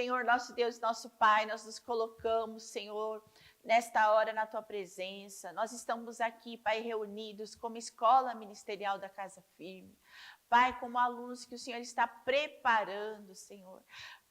Senhor, nosso Deus, nosso Pai, nós nos colocamos, Senhor, nesta hora na Tua presença. Nós estamos aqui, Pai, reunidos como escola ministerial da Casa Firme. Pai, como alunos que o Senhor está preparando, Senhor,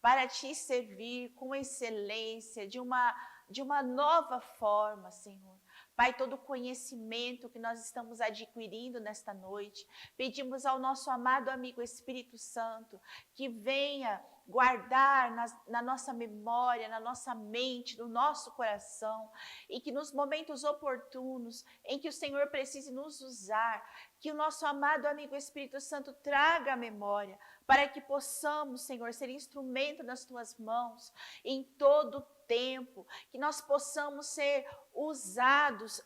para Te servir com excelência, de uma nova forma, Senhor. Pai, todo o conhecimento que nós estamos adquirindo nesta noite, pedimos ao nosso amado amigo Espírito Santo que venha guardar na nossa memória, na nossa mente, no nosso coração, e que nos momentos oportunos em que o Senhor precise nos usar, que o nosso amado amigo Espírito Santo traga a memória, para que possamos, Senhor, ser instrumento nas Tuas mãos em todo o tempo, que nós possamos ser ousados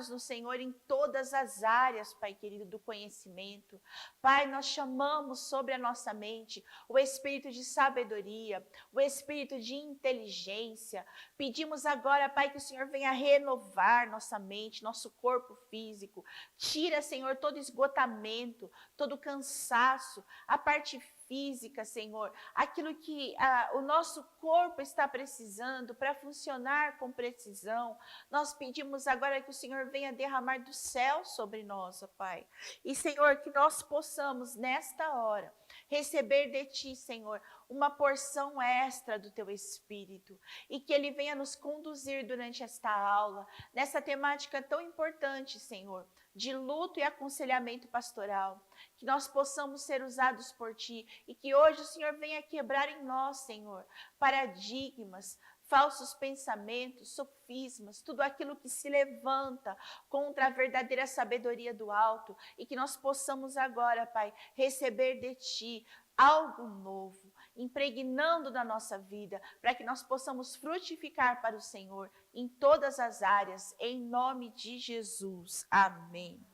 no Senhor em todas as áreas, Pai querido, do conhecimento. Pai, nós chamamos sobre a nossa mente o espírito de sabedoria, o espírito de inteligência. Pedimos agora, Pai, que o Senhor venha renovar nossa mente, nosso corpo físico. Tira, Senhor, todo esgotamento, todo cansaço, a parte física, Senhor, aquilo que o nosso corpo está precisando para funcionar com precisão. Nós pedimos agora que o Senhor venha derramar do céu sobre nós, ó Pai. E, Senhor, que nós possamos, nesta hora, receber de Ti, Senhor, uma porção extra do Teu Espírito. E que Ele venha nos conduzir durante esta aula, nessa temática tão importante, Senhor, de luto e aconselhamento pastoral. Que nós possamos ser usados por Ti e que hoje o Senhor venha quebrar em nós, Senhor, paradigmas, falsos pensamentos, sofismas, tudo aquilo que se levanta contra a verdadeira sabedoria do alto e que nós possamos agora, Pai, receber de Ti algo novo, impregnando na nossa vida, para que nós possamos frutificar para o Senhor em todas as áreas, em nome de Jesus. Amém.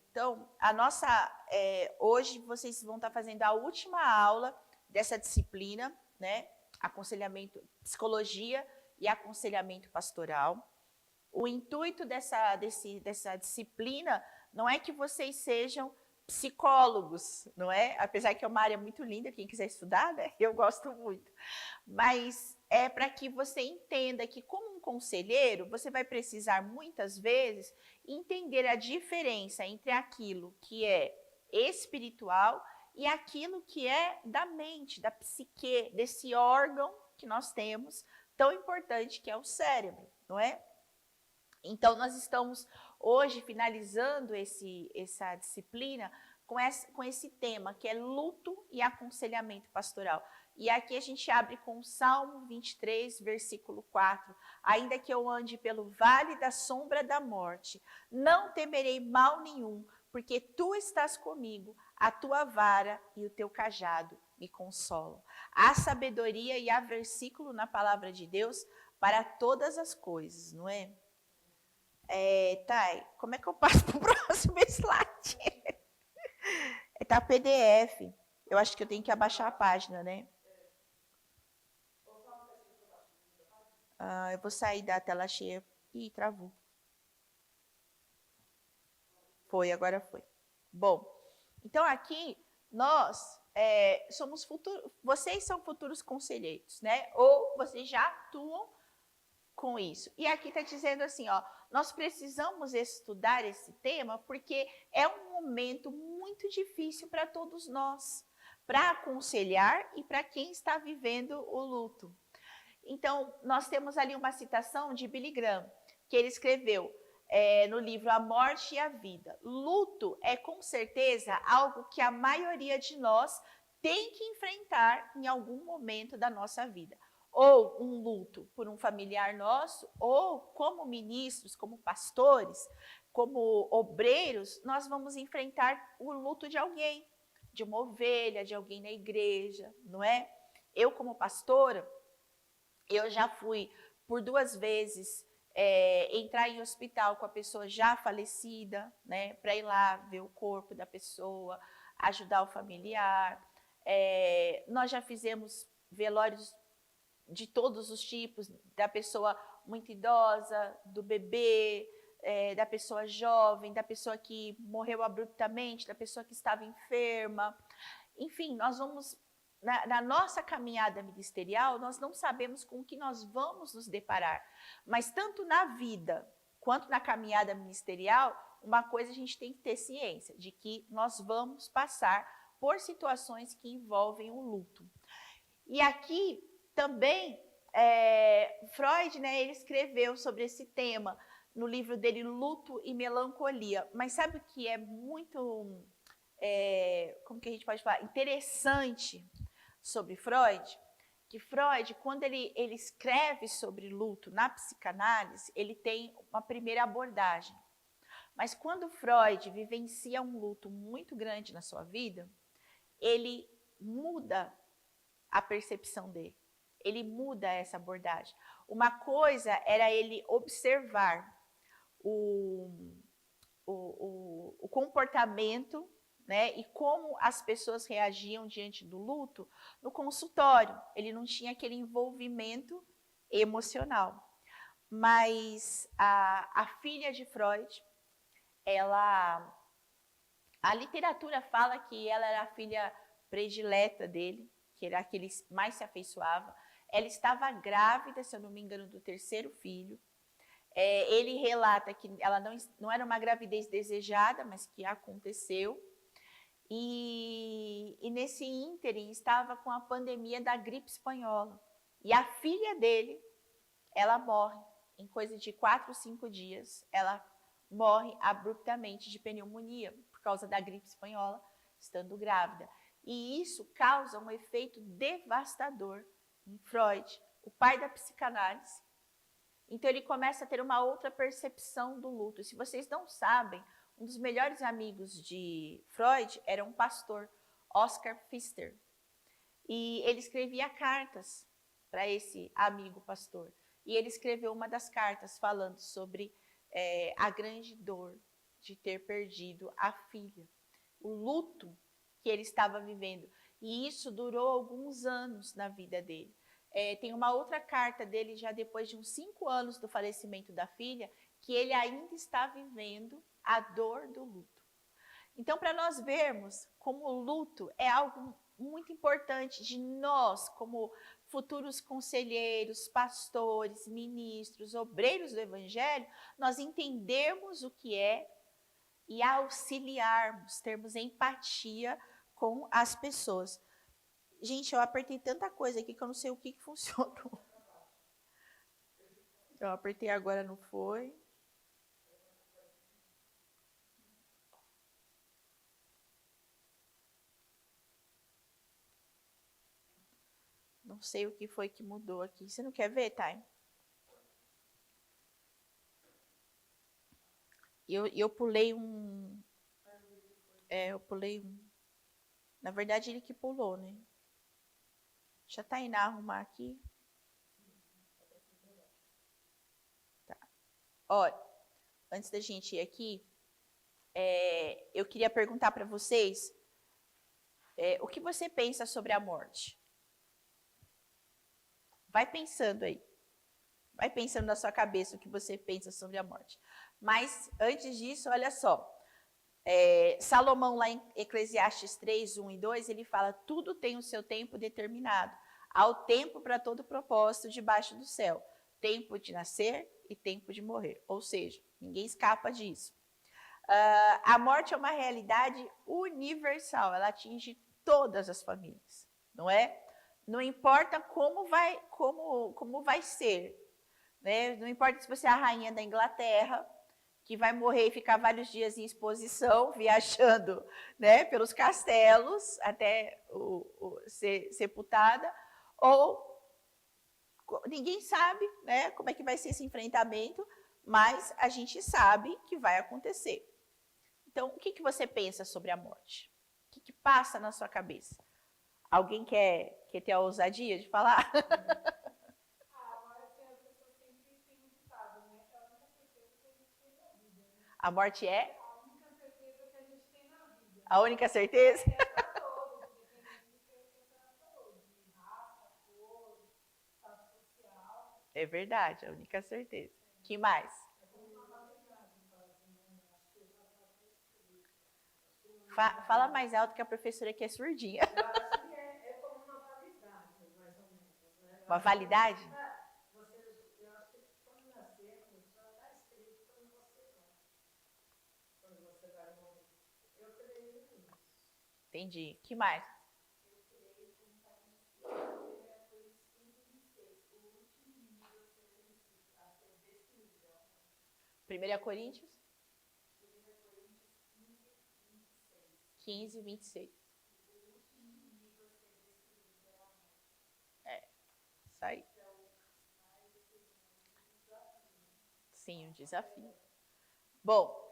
Então, hoje vocês vão estar fazendo a última aula dessa disciplina, né? Aconselhamento, psicologia e aconselhamento pastoral. O intuito dessa disciplina não é que vocês sejam psicólogos, não é? Apesar que é uma área muito linda, quem quiser estudar, né? Eu gosto muito. Mas é para que você entenda que, como um conselheiro, você vai precisar muitas vezes entender a diferença entre aquilo que é espiritual e aquilo que é da mente, da psique, desse órgão que nós temos, tão importante que é o cérebro, não é? Então, nós estamos hoje finalizando essa disciplina com esse tema, que é luto e aconselhamento pastoral. E aqui a gente abre com o Salmo 23, versículo 4. Ainda que eu ande pelo vale da sombra da morte, não temerei mal nenhum, porque Tu estás comigo, a Tua vara e o Teu cajado me consolam. Há sabedoria e há versículo na palavra de Deus para todas as coisas, não é? Thay, como é que eu passo para o próximo slide? Tá PDF. Eu acho que eu tenho que abaixar a página, né? Eu vou sair da tela cheia. Ih, travou. Agora foi. Bom, então aqui nós somos futuros, vocês são futuros conselheiros, né? Ou vocês já atuam com isso. E aqui está dizendo assim, ó, nós precisamos estudar esse tema porque é um momento muito difícil para todos nós, para aconselhar e para quem está vivendo o luto. Então, nós temos ali uma citação de Billy Graham, que ele escreveu no livro A Morte e a Vida. Luto é, com certeza, algo que a maioria de nós tem que enfrentar em algum momento da nossa vida. Ou um luto por um familiar nosso, ou como ministros, como pastores, como obreiros, nós vamos enfrentar o luto de alguém, de uma ovelha, de alguém na igreja, não é? Eu, como pastora, eu já fui por 2 vezes entrar em hospital com a pessoa já falecida, né, para ir lá ver o corpo da pessoa, ajudar o familiar. Nós já fizemos velórios de todos os tipos, da pessoa muito idosa, do bebê, da pessoa jovem, da pessoa que morreu abruptamente, da pessoa que estava enferma. Enfim, nós vamos na nossa caminhada ministerial, nós não sabemos com o que nós vamos nos deparar. Mas tanto na vida quanto na caminhada ministerial, uma coisa a gente tem que ter ciência, de que nós vamos passar por situações que envolvem o luto. E aqui também, Freud, né, ele escreveu sobre esse tema no livro dele, Luto e Melancolia. Mas sabe o que é muito, como que a gente pode falar, interessante sobre Freud? Que Freud, quando ele escreve sobre luto na psicanálise, ele tem uma primeira abordagem. Mas quando Freud vivencia um luto muito grande na sua vida, ele muda a percepção dele. Ele muda essa abordagem. Uma coisa era ele observar o comportamento, né, e como as pessoas reagiam diante do luto no consultório. Ele não tinha aquele envolvimento emocional. Mas a filha de Freud, a literatura fala que ela era a filha predileta dele, que era a que ele mais se afeiçoava. Ela estava grávida, se eu não me engano, do terceiro filho. Ele relata que ela não era uma gravidez desejada, mas que aconteceu. E nesse ínterim estava com a pandemia da gripe espanhola. E a filha dele, ela morre em coisa de 4 ou 5 dias. Ela morre abruptamente de pneumonia por causa da gripe espanhola, estando grávida. E isso causa um efeito devastador em Freud, o pai da psicanálise. Então ele começa a ter uma outra percepção do luto. Se vocês não sabem, um dos melhores amigos de Freud era um pastor, Oscar Pfister. E ele escrevia cartas para esse amigo pastor. E ele escreveu uma das cartas falando sobre a grande dor de ter perdido a filha, o luto que ele estava vivendo. E isso durou alguns anos na vida dele. Tem uma outra carta dele, já depois de uns 5 anos do falecimento da filha, que ele ainda está vivendo a dor do luto. Então, para nós vermos como o luto é algo muito importante de nós, como futuros conselheiros, pastores, ministros, obreiros do evangelho, nós entendermos o que é e auxiliarmos, termos empatia com as pessoas. Gente, eu apertei tanta coisa aqui que eu não sei o que funcionou. Eu apertei agora, não foi? Não sei o que foi que mudou aqui. Você não quer ver, Thay? Eu pulei um... eu pulei um... Na verdade, ele que pulou, né? Deixa a Tainá arrumar aqui. Tá. Olha, antes da gente ir aqui, eu queria perguntar para vocês o que você pensa sobre a morte. Vai pensando aí. Vai pensando na sua cabeça o que você pensa sobre a morte. Mas, antes disso, olha só. Salomão, lá em Eclesiastes 3, 1 e 2, ele fala: tudo tem o seu tempo determinado. Há o tempo para todo propósito debaixo do céu. Tempo de nascer e tempo de morrer. Ou seja, ninguém escapa disso. A morte é uma realidade universal. Ela atinge todas as famílias, não é? Não importa como vai ser. Né? Não importa se você é a rainha da Inglaterra, que vai morrer e ficar vários dias em exposição, viajando, né, pelos castelos até ser sepultada, ou ninguém sabe, né, como é que vai ser esse enfrentamento, mas a gente sabe que vai acontecer. Então, o que você pensa sobre a morte? O que passa na sua cabeça? Alguém quer ter a ousadia de falar? A morte é? A única certeza que a gente tem na vida. A única certeza? É para todos, independente do que é para todos, de raça, cor, status social. É verdade, a única certeza. Que mais? É como uma validade, né? Acho que eu já Fala mais alto que a professora aqui é surdinha. acho que é como uma Uma validade? Eu acho que quando nascer, já está escrito quando você vai morrer. Eu creio nisso. Entendi. Que mais? Eu creio como está escrito em 1 Coríntios 15:26. O último inimigo a ser vencido, a ser destruído é o mal. 1 Coríntios 1 Coríntios 15:26. 15, 26. O último inimigo a ser destruído é a morte. Isso aí. Então, mas assim, é um desafio. Sim, um desafio. Bom,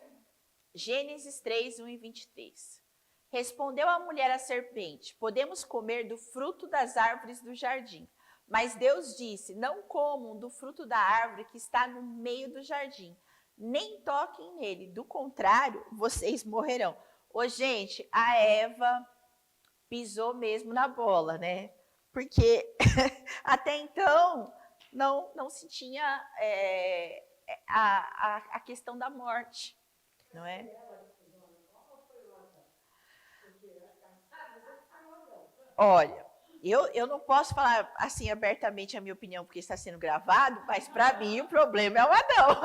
Gênesis 3, 1 e 23. Respondeu a mulher à serpente: podemos comer do fruto das árvores do jardim. Mas Deus disse: não comam do fruto da árvore que está no meio do jardim, nem toquem nele, do contrário, vocês morrerão. Ô, gente, a Eva pisou mesmo na bola, né? Porque até então não se tinha a questão da morte, não é? Olha, eu não posso falar assim abertamente a minha opinião porque está sendo gravado, mas para mim o problema é o Adão.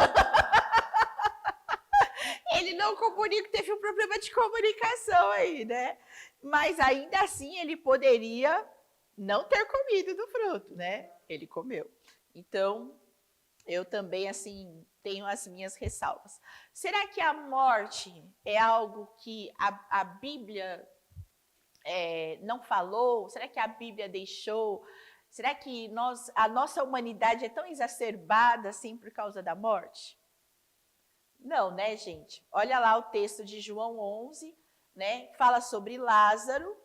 Ele não comunica, teve um problema de comunicação aí, né? Mas ainda assim ele poderia não ter comido do fruto, né? Ele comeu. Então, eu também, assim, tenho as minhas ressalvas. Será que a morte é algo que a Bíblia não falou? Será que a Bíblia deixou? Será que a nossa humanidade é tão exacerbada assim por causa da morte? Não, né, gente? Olha lá o texto de João 11, né? Fala sobre Lázaro,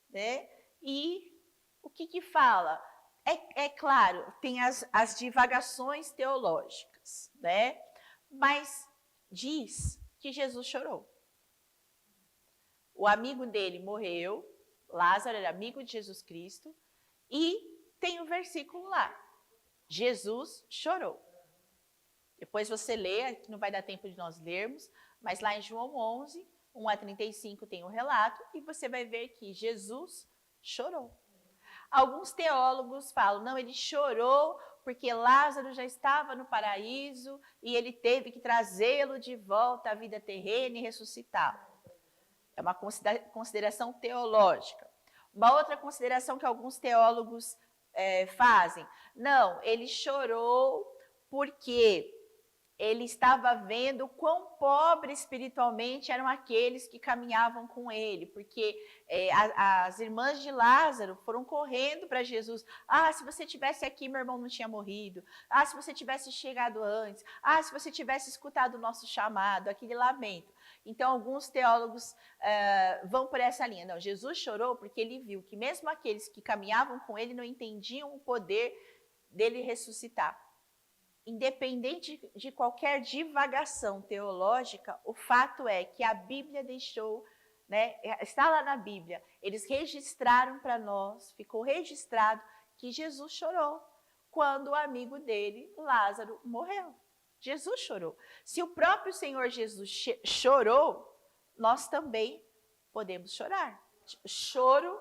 né? E o que fala? É claro, tem as divagações teológicas, né? Mas diz que Jesus chorou. O amigo dele morreu, Lázaro era amigo de Jesus Cristo, e tem um versículo lá, Jesus chorou. Depois você lê, que não vai dar tempo de nós lermos, mas lá em João 11, 1 a 35 tem um relato, e você vai ver que Jesus chorou. Alguns teólogos falam, não, ele chorou porque Lázaro já estava no paraíso e ele teve que trazê-lo de volta à vida terrena e ressuscitá-lo. É uma consideração teológica. Uma outra consideração que alguns teólogos fazem, não, ele chorou porque ele estava vendo quão pobres espiritualmente eram aqueles que caminhavam com ele, porque as irmãs de Lázaro foram correndo para Jesus. Ah, se você tivesse aqui, meu irmão não tinha morrido. Ah, se você tivesse chegado antes. Ah, se você tivesse escutado o nosso chamado, aquele lamento. Então, alguns teólogos vão por essa linha. Não, Jesus chorou porque ele viu que mesmo aqueles que caminhavam com ele não entendiam o poder dele ressuscitar. Independente de qualquer divagação teológica, o fato é que a Bíblia deixou, né, está lá na Bíblia, eles registraram para nós, ficou registrado que Jesus chorou quando o amigo dele, Lázaro, morreu. Jesus chorou. Se o próprio Senhor Jesus chorou, nós também podemos chorar. Choro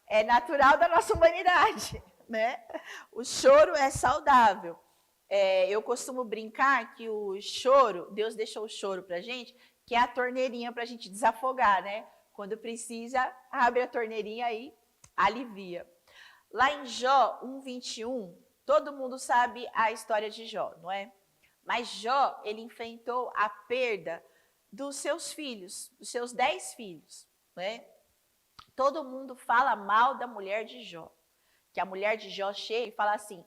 é natural da nossa humanidade, né? O choro é saudável. Eu costumo brincar que o choro, Deus deixou o choro para a gente, que é a torneirinha para a gente desafogar, né? Quando precisa, abre a torneirinha e alivia. Lá em Jó 1:21, todo mundo sabe a história de Jó, não é? Mas Jó, ele enfrentou a perda dos seus filhos, dos seus 10 filhos, né? Todo mundo fala mal da mulher de Jó, que a mulher de Jó chega e fala assim,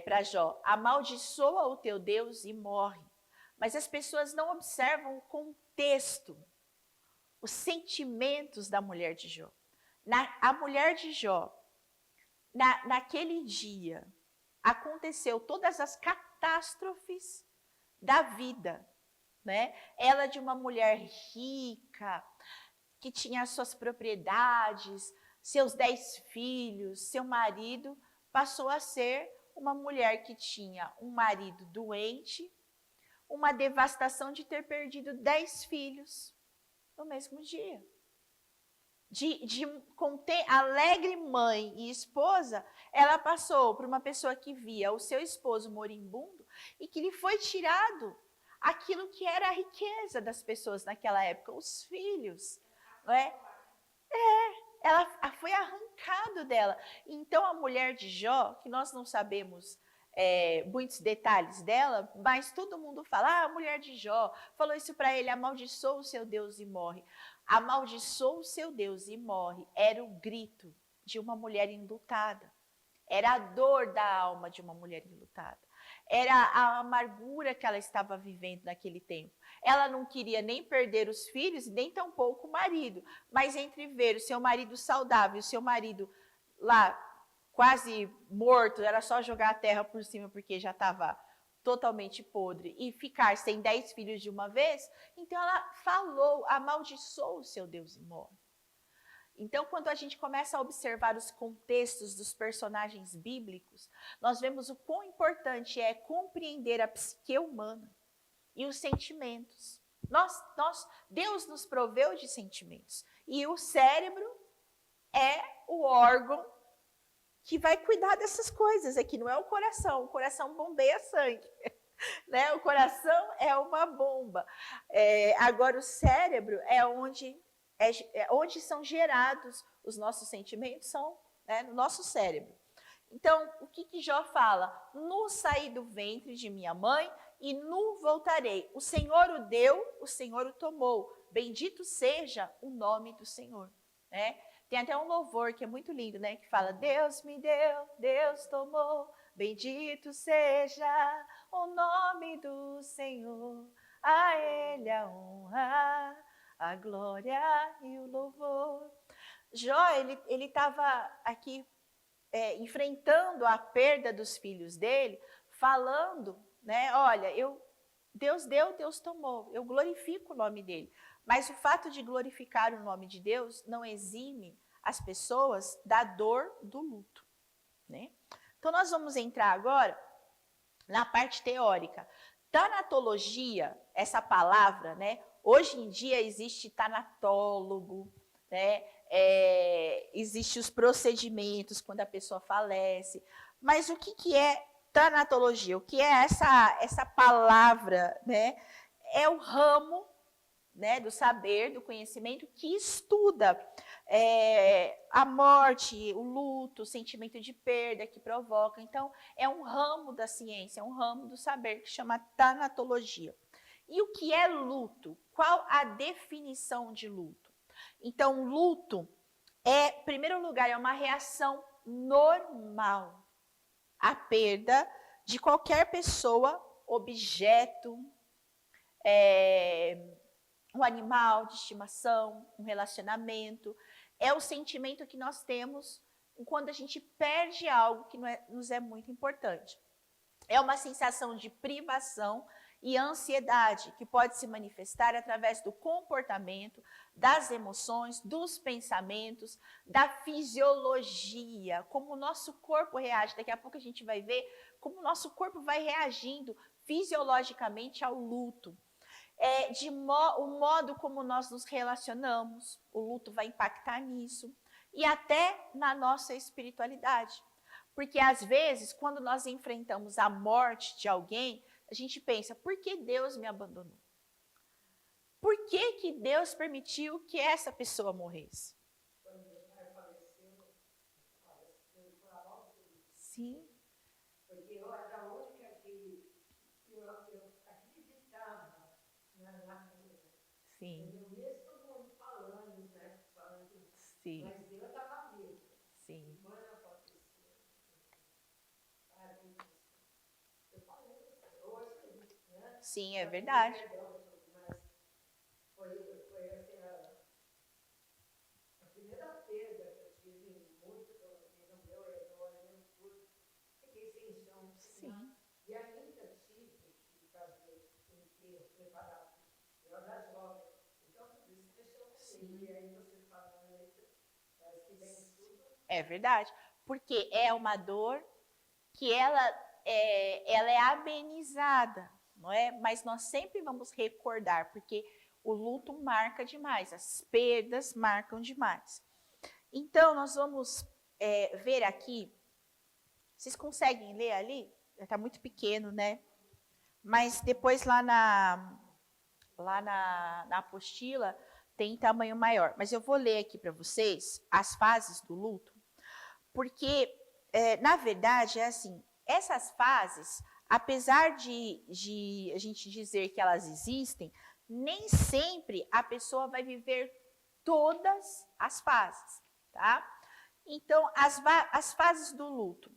para Jó, amaldiçoa o teu Deus e morre. Mas as pessoas não observam o contexto, os sentimentos da mulher de Jó. A mulher de Jó, naquele dia, aconteceu todas as catástrofes da vida, né? Ela de uma mulher rica, que tinha suas propriedades, seus 10 filhos, seu marido, passou a ser uma mulher que tinha um marido doente, uma devastação de ter perdido 10 filhos no mesmo dia. de conter alegre mãe e esposa, ela passou por uma pessoa que via o seu esposo moribundo e que lhe foi tirado aquilo que era a riqueza das pessoas naquela época, os filhos, não é? Ela foi arrancado dela. Então a mulher de Jó, que nós não sabemos muitos detalhes dela, mas todo mundo fala, a mulher de Jó falou isso para ele, amaldiçoa o seu Deus e morre. Amaldiçoa o seu Deus e morre era o grito de uma mulher enlutada. Era a dor da alma de uma mulher enlutada. Era a amargura que ela estava vivendo naquele tempo. Ela não queria nem perder os filhos, nem tampouco o marido. Mas entre ver o seu marido saudável e o seu marido lá quase morto, era só jogar a terra por cima porque já estava totalmente podre, e ficar sem 10 filhos de uma vez, então ela falou, amaldiçoou o seu Deus e morre. Então, quando a gente começa a observar os contextos dos personagens bíblicos, nós vemos o quão importante é compreender a psique humana e os sentimentos. Deus nos proveu de sentimentos. E o cérebro é o órgão que vai cuidar dessas coisas. Aqui não é o coração bombeia sangue. Né? O coração é uma bomba. Agora, o cérebro é onde são gerados os nossos sentimentos, são no nosso cérebro. Então, o que Jó fala? Nu saí do ventre de minha mãe e nu voltarei. O Senhor o deu, o Senhor o tomou. Bendito seja o nome do Senhor. Né? Tem até um louvor que é muito lindo, né? Que fala, Deus me deu, Deus tomou, bendito seja o nome do Senhor. A Ele a honra, a glória e o louvor. Jó, ele estava aqui enfrentando a perda dos filhos dele, falando, né? Olha, Deus deu, Deus tomou, eu glorifico o nome dele. Mas o fato de glorificar o nome de Deus não exime as pessoas da dor do luto, né? Então nós vamos entrar agora na parte teórica. Tanatologia, essa palavra, né? Hoje em dia existe tanatólogo, né? Existem os procedimentos quando a pessoa falece. Mas o que é tanatologia? O que é essa palavra, né? É o ramo, né, do saber, do conhecimento que estuda a morte, o luto, o sentimento de perda que provoca. Então, é um ramo da ciência, é um ramo do saber que chama tanatologia. E o que é luto? Qual a definição de luto? Então, luto em primeiro lugar, é uma reação normal à perda de qualquer pessoa, objeto, um animal de estimação, um relacionamento. É o sentimento que nós temos quando a gente perde algo que nos é muito importante. É uma sensação de privação e ansiedade que pode se manifestar através do comportamento, das emoções, dos pensamentos, da fisiologia, como o nosso corpo reage. Daqui a pouco a gente vai ver como o nosso corpo vai reagindo fisiologicamente ao luto. O modo como nós nos relacionamos, o luto vai impactar nisso, e até na nossa espiritualidade. Porque às vezes, quando nós enfrentamos a morte de alguém, a gente pensa, por que Deus me abandonou? Por que Deus permitiu que essa pessoa morresse? Quando meu pai faleceu por a mão dele. Sim. Porque eu era a única que eu acreditava na cura. Sim. Mesmo todo mundo falando, né? Sim. Mas Deus estava vivo. Sim. Quando aconteceu, eu falei, hoje, né? Sim, é verdade. Mas foi assim, a primeira perda que eu tive muito no meu redor, tudo. Fiquei sem chão. Sim. E ainda tive que fazer um enterro preparado. Eu era jovem. Então, tudo isso mexeu comigo. E aí você falando isso, parece que vem tudo. É verdade. Porque é uma dor que ela é amenizada, não é? Mas nós sempre vamos recordar, porque o luto marca demais, as perdas marcam demais. Então, nós vamos ver aqui, vocês conseguem ler ali? Está muito pequeno, né? Mas depois lá na apostila tem tamanho maior. Mas eu vou ler aqui para vocês as fases do luto, porque, na verdade, é assim, essas fases, apesar de a gente dizer que elas existem, nem sempre a pessoa vai viver todas as fases, tá? Então, as fases do luto,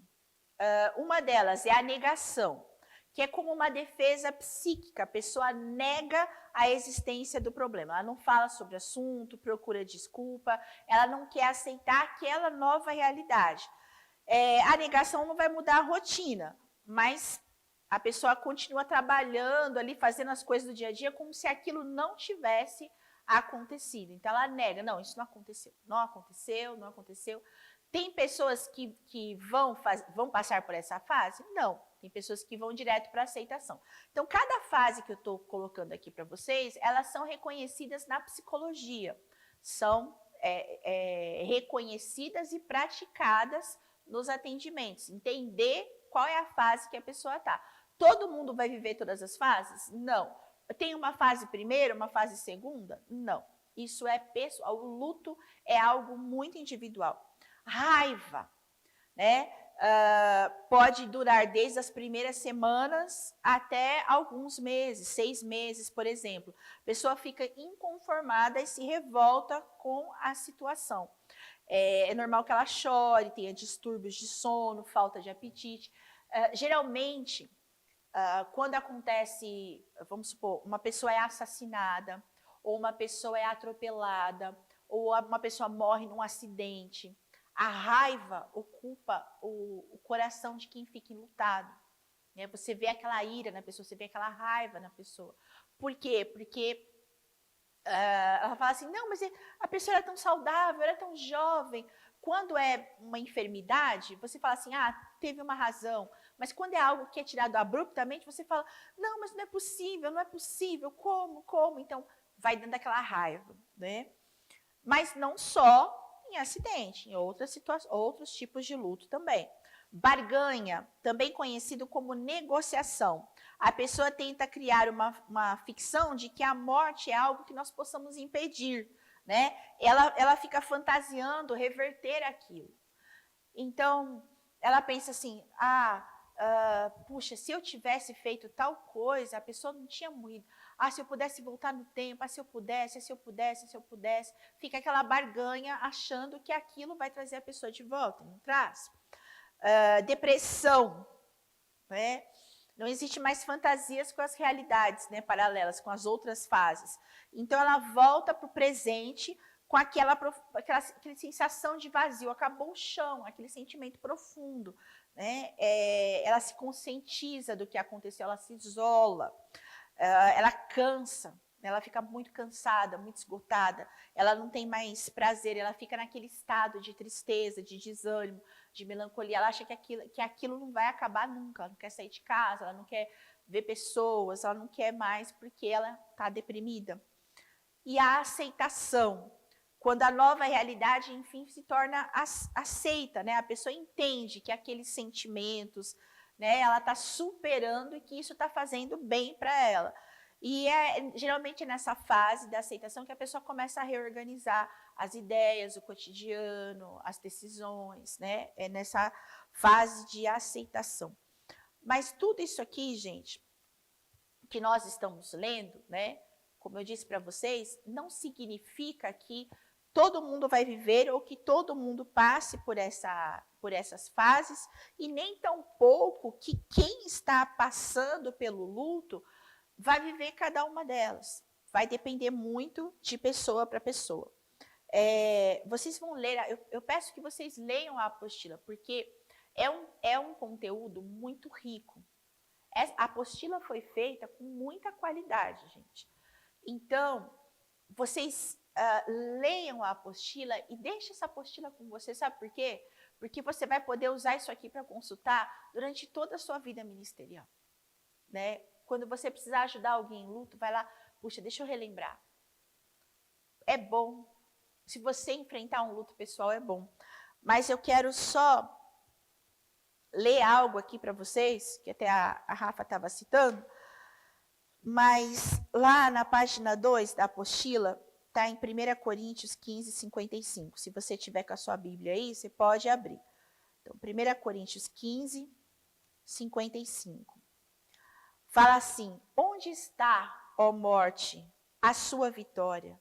uma delas é a negação, que é como uma defesa psíquica, a pessoa nega a existência do problema, ela não fala sobre o assunto, procura desculpa, ela não quer aceitar aquela nova realidade. A negação não vai mudar a rotina, mas a pessoa continua trabalhando ali, fazendo as coisas do dia a dia, como se aquilo não tivesse acontecido. Então, ela nega, não, isso não aconteceu, não aconteceu, não aconteceu. Tem pessoas que vão passar por essa fase? Não. Tem pessoas que vão direto para a aceitação. Então, cada fase que eu estou colocando aqui para vocês, elas são reconhecidas na psicologia. São reconhecidas e praticadas nos atendimentos. Entender qual é a fase que a pessoa está. Todo mundo vai viver todas as fases? Não. Tem uma fase primeira, uma fase segunda? Não. Isso é pessoal. O luto é algo muito individual. Raiva, né? Pode durar desde as primeiras semanas até alguns meses, 6 meses, por exemplo. A pessoa fica inconformada e se revolta com a situação. É normal que ela chore, tenha distúrbios de sono, falta de apetite. Geralmente, quando acontece, vamos supor, uma pessoa é assassinada, ou uma pessoa é atropelada, ou uma pessoa morre num acidente, a raiva ocupa o coração de quem fica enlutado. Né? Você vê aquela ira na pessoa, você vê aquela raiva na pessoa. Por quê? Porque ela fala assim, não, mas a pessoa era tão saudável, era tão jovem. Quando é uma enfermidade, você fala assim, teve uma razão. Mas quando é algo que é tirado abruptamente, você fala, não, mas não é possível, como? Então, vai dando aquela raiva, né? Mas não só em acidente, em outras situações, outros tipos de luto também. Barganha, também conhecido como negociação. A pessoa tenta criar uma ficção de que a morte é algo que nós possamos impedir, né? Ela fica fantasiando reverter aquilo. Então, ela pensa assim, puxa, se eu tivesse feito tal coisa, a pessoa não tinha morrido. Se eu pudesse voltar no tempo, se eu pudesse. Fica aquela barganha achando que aquilo vai trazer a pessoa de volta, não traz. Depressão, né? Não existe mais fantasias com as realidades, né, paralelas, com as outras fases. Então, ela volta para o presente com aquela sensação de vazio, acabou o chão, aquele sentimento profundo. Né? Ela se conscientiza do que aconteceu, ela se isola, ela cansa, ela fica muito cansada, muito esgotada, ela não tem mais prazer, ela fica naquele estado de tristeza, de desânimo, de melancolia, ela acha que aquilo não vai acabar nunca, ela não quer sair de casa, ela não quer ver pessoas, ela não quer mais porque ela está deprimida. E a aceitação, quando a nova realidade, enfim, se torna aceita, né? A pessoa entende que aqueles sentimentos, né, ela está superando e que isso está fazendo bem para ela. E geralmente nessa fase da aceitação que a pessoa começa a reorganizar as ideias, o cotidiano, as decisões, né? É nessa fase de aceitação. Mas tudo isso aqui, gente, que nós estamos lendo, né? Como eu disse para vocês, não significa que todo mundo vai viver ou que todo mundo passe por essas fases, e nem tampouco que quem está passando pelo luto vai viver cada uma delas. Vai depender muito de pessoa para pessoa. Vocês vão ler, eu peço que vocês leiam a apostila, porque é um conteúdo muito rico. A apostila foi feita com muita qualidade, gente. Então, vocês leiam a apostila e deixem essa apostila com você, sabe por quê? Porque você vai poder usar isso aqui para consultar durante toda a sua vida ministerial. Né? Quando você precisar ajudar alguém em luto, vai lá, puxa, deixa eu relembrar. É bom Se você enfrentar um luto pessoal, é bom. Mas eu quero só ler algo aqui para vocês, que até a Rafa estava citando, mas lá na página 2 da apostila, está em 1 Coríntios 15, 55. Se você tiver com a sua Bíblia aí, você pode abrir. Então, 1 Coríntios 15, 55. Fala assim: onde está, ó morte, a sua vitória?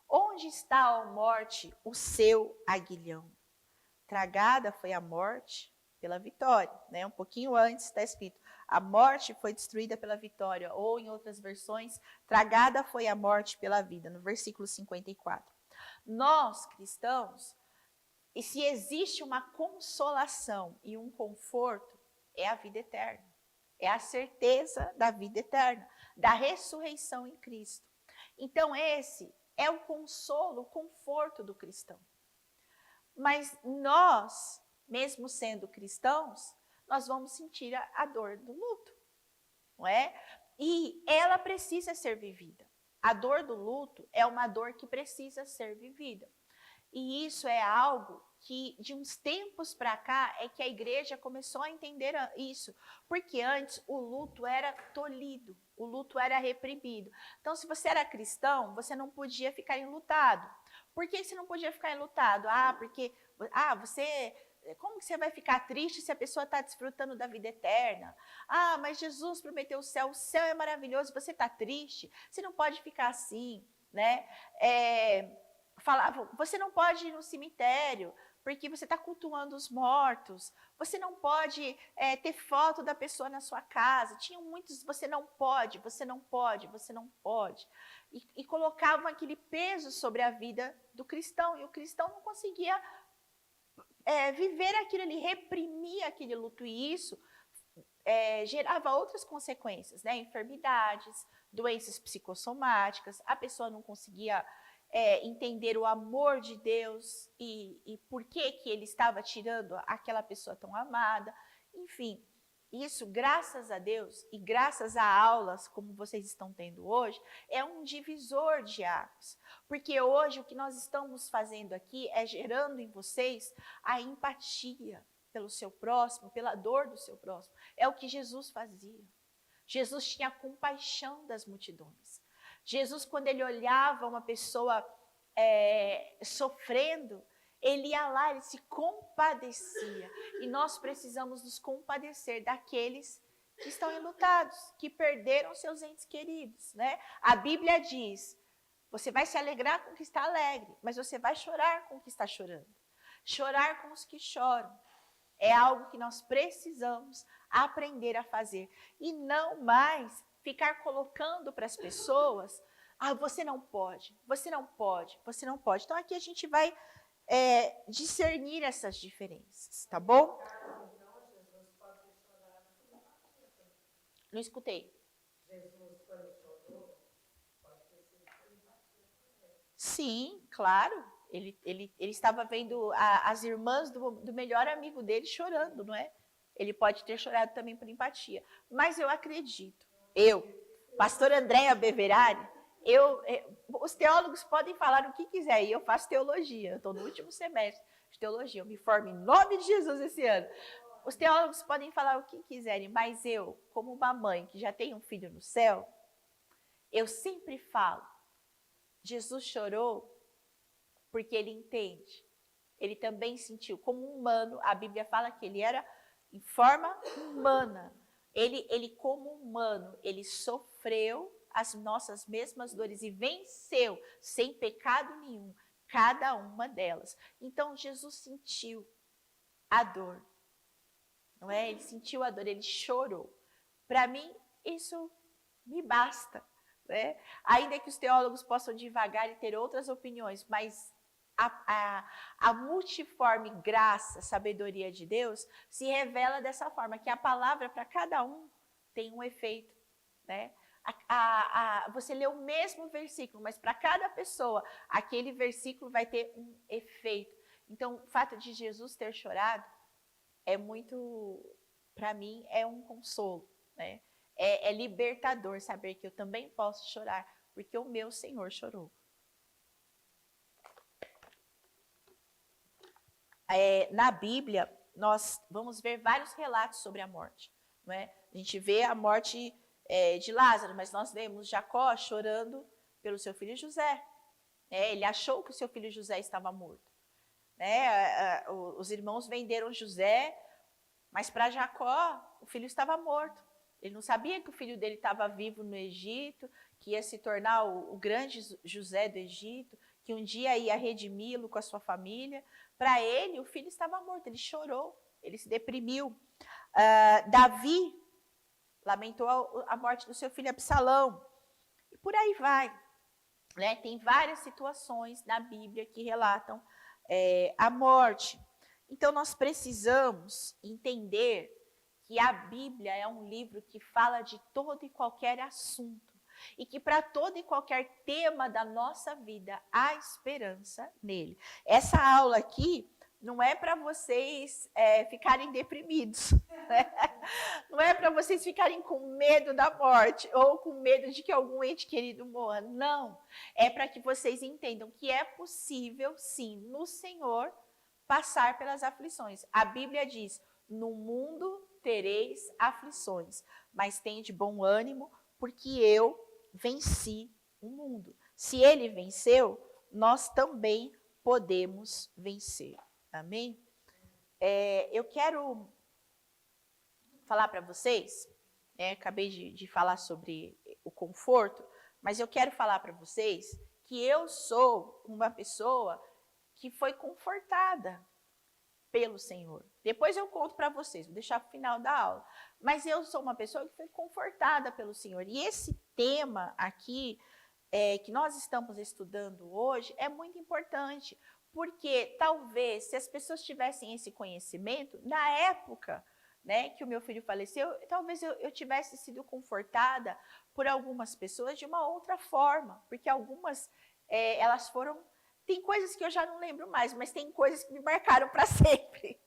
Onde está, ó morte, o seu aguilhão? Tragada foi a morte pela vitória, né? Um pouquinho antes está escrito: a morte foi destruída pela vitória, ou em outras versões, tragada foi a morte pela vida, no versículo 54. Nós, cristãos, e se existe uma consolação e um conforto, é a vida eterna. É a certeza da vida eterna, da ressurreição em Cristo. Então, esse é o consolo, o conforto do cristão. Mas nós, mesmo sendo cristãos, nós vamos sentir a dor do luto, não é? E ela precisa ser vivida. A dor do luto é uma dor que precisa ser vivida. E isso é algo que, de uns tempos para cá, é que a igreja começou a entender isso. Porque antes o luto era tolhido, o luto era reprimido. Então, se você era cristão, você não podia ficar enlutado. Por que você não podia ficar enlutado? Como que você vai ficar triste se a pessoa está desfrutando da vida eterna? Ah, mas Jesus prometeu o céu é maravilhoso, você está triste? Você não pode ficar assim, né? Falavam, você não pode ir no cemitério, porque você está cultuando os mortos. Você não pode ter foto da pessoa na sua casa. Tinham muitos, você não pode, você não pode, você não pode. E colocavam aquele peso sobre a vida do cristão. E o cristão não conseguia viver aquilo, ele reprimia aquele luto. E isso gerava outras consequências, né? Enfermidades, doenças psicossomáticas. A pessoa não conseguia entender o amor de Deus e por que ele estava tirando aquela pessoa tão amada. Enfim, isso, graças a Deus e graças a aulas como vocês estão tendo hoje, é um divisor de águas. Porque hoje o que nós estamos fazendo aqui é gerando em vocês a empatia pelo seu próximo, pela dor do seu próximo. É o que Jesus fazia. Jesus tinha compaixão das multidões. Jesus, quando ele olhava uma pessoa sofrendo, ele ia lá, ele se compadecia. E nós precisamos nos compadecer daqueles que estão enlutados, que perderam seus entes queridos, né? A Bíblia diz, você vai se alegrar com o que está alegre, mas você vai chorar com o que está chorando. Chorar com os que choram. É algo que nós precisamos aprender a fazer. E não mais ficar colocando para as pessoas, você não pode, você não pode, você não pode. Então, aqui a gente vai discernir essas diferenças, tá bom? Então, Jesus pode ter chorado por empatia também. Não escutei. Jesus, quando chorou, pode ter sido por empatia também. Sim, claro. Ele estava vendo as irmãs do melhor amigo dele chorando, não é? Ele pode ter chorado também por empatia. Mas eu acredito, pastora Andréa Beverari, os teólogos podem falar o que quiser, e eu faço teologia, eu estou no último semestre de teologia, eu me formo em nome de Jesus esse ano. Os teólogos podem falar o que quiserem, mas eu, como uma mãe que já tem um filho no céu, eu sempre falo, Jesus chorou porque ele entende. Ele também sentiu como humano, a Bíblia fala que ele era em forma humana. Ele como humano, ele sofreu as nossas mesmas dores e venceu, sem pecado nenhum, cada uma delas. Então, Jesus sentiu a dor, não é? Ele sentiu a dor, ele chorou. Para mim, isso me basta, né? Ainda que os teólogos possam divagar e ter outras opiniões, mas a multiforme graça, sabedoria de Deus se revela dessa forma, que a palavra para cada um tem um efeito, né? Você lê o mesmo versículo, mas para cada pessoa, aquele versículo vai ter um efeito. Então, o fato de Jesus ter chorado é muito, para mim, é um consolo, né? É libertador saber que eu também posso chorar, porque o meu Senhor chorou. Na Bíblia, nós vamos ver vários relatos sobre a morte. Não é? A gente vê a morte de Lázaro, mas nós vemos Jacó chorando pelo seu filho José. Ele achou que o seu filho José estava morto. Os irmãos venderam José, mas para Jacó o filho estava morto. Ele não sabia que o filho dele estava vivo no Egito, que ia se tornar o grande José do Egito, que um dia ia redimi-lo com a sua família. Para ele, o filho estava morto, ele chorou, ele se deprimiu. Davi lamentou a morte do seu filho Absalão. E por aí vai. Né? Tem várias situações na Bíblia que relatam a morte. Então, nós precisamos entender que a Bíblia é um livro que fala de todo e qualquer assunto. E que para todo e qualquer tema da nossa vida há esperança nele. Essa aula aqui não é para vocês ficarem deprimidos. Né? Não é para vocês ficarem com medo da morte ou com medo de que algum ente querido morra. Não. É para que vocês entendam que é possível, sim, no Senhor, passar pelas aflições. A Bíblia diz: no mundo tereis aflições, mas tende bom ânimo, porque eu venci o mundo. Se ele venceu, nós também podemos vencer. Amém? Eu quero falar para vocês, acabei de falar sobre o conforto, mas eu quero falar para vocês que eu sou uma pessoa que foi confortada pelo Senhor. Depois eu conto para vocês, vou deixar para o final da aula. Mas eu sou uma pessoa que foi confortada pelo Senhor. E esse tema aqui, que nós estamos estudando hoje, é muito importante, porque talvez, se as pessoas tivessem esse conhecimento, na época, né, que o meu filho faleceu, talvez eu tivesse sido confortada por algumas pessoas de uma outra forma, porque algumas, elas foram... Tem coisas que eu já não lembro mais, mas tem coisas que me marcaram para sempre.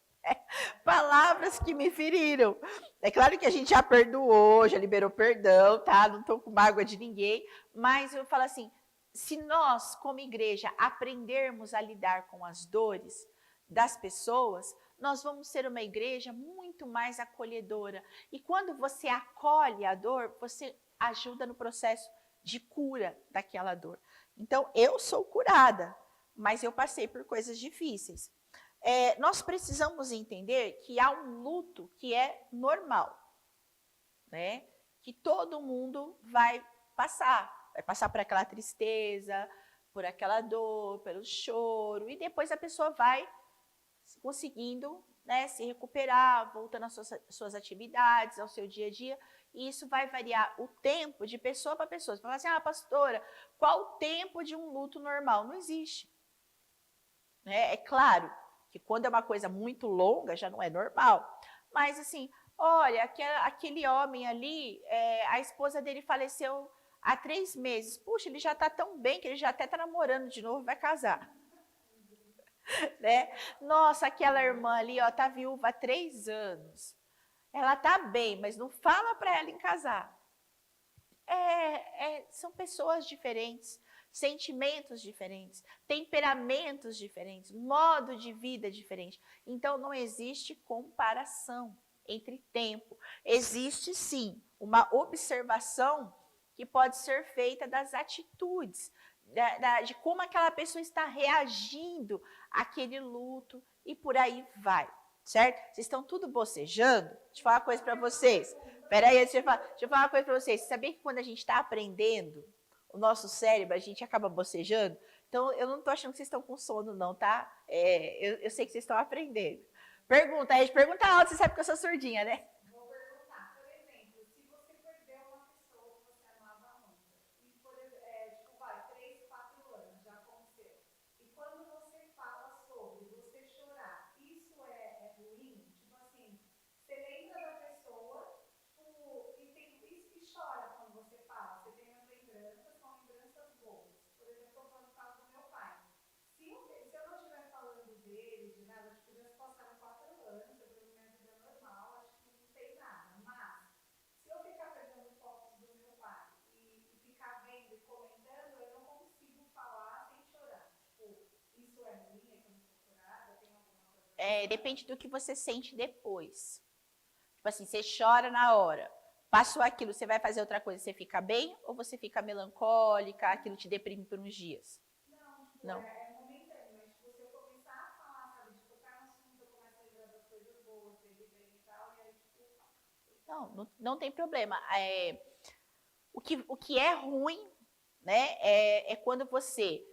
Palavras que me feriram. É claro que a gente já perdoou, já liberou perdão, tá? Não estou com mágoa de ninguém, mas eu falo assim, se nós, como igreja, aprendermos a lidar com as dores das pessoas, nós vamos ser uma igreja muito mais acolhedora. E quando você acolhe a dor, você ajuda no processo de cura daquela dor. Então, eu sou curada, mas eu passei por coisas difíceis. Nós precisamos entender que há um luto que é normal, né? Que todo mundo vai passar por aquela tristeza, por aquela dor, pelo choro, e depois a pessoa vai conseguindo, né, se recuperar, voltando às suas atividades, ao seu dia a dia, e isso vai variar o tempo de pessoa para pessoa. Você fala assim, pastora, qual o tempo de um luto normal? Não existe. É claro que quando é uma coisa muito longa, já não é normal. Mas assim, olha, aquele homem ali, a esposa dele faleceu há 3 meses. Puxa, ele já está tão bem que ele já até está namorando de novo, vai casar. Né? Nossa, aquela irmã ali, ó, tá viúva há 3 anos. Ela tá bem, mas não fala para ela em casar. São pessoas diferentes, sentimentos diferentes, temperamentos diferentes, modo de vida diferente. Então, não existe comparação entre tempo. Existe, sim, uma observação que pode ser feita das atitudes, de como aquela pessoa está reagindo àquele luto e por aí vai, certo? Vocês estão tudo bocejando? Deixa eu falar uma coisa para vocês. Peraí, deixa eu falar uma coisa para vocês. Você sabia que quando a gente está aprendendo, o nosso cérebro, a gente acaba bocejando? Então, eu não estou achando que vocês estão com sono, não, tá? Eu sei que vocês estão aprendendo. Pergunta, a gente pergunta alto, você sabe que eu sou surdinha, né? Vou perguntar, por exemplo, se você perdeu uma pessoa que você amava muito, e tipo, vai, 3, 4 anos, já aconteceu. E quando você fala sobre você chorar, isso é ruim? Tipo assim, você lembra da pessoa, tipo, e chora quando você fala. Você tem as lembranças, são lembranças boas. Por exemplo, eu estou falando no caso do meu pai. Se eu não estiver falando dele, de nada, tipo, já se passaram 4 anos, eu tenho minha vida normal, acho que depende do que você sente depois. Tipo assim, você chora na hora. Passou aquilo, você vai fazer outra coisa, você fica bem? Ou você fica melancólica, aquilo te deprime por uns dias? Não, tipo, Não. é momentâneo, mas tipo, se eu começar a falar, sabe, de tocar no assunto, eu começo a lembrar das coisas boas, dele bem e tal, e aí, tipo, Não tem problema. O que é ruim, né, é quando você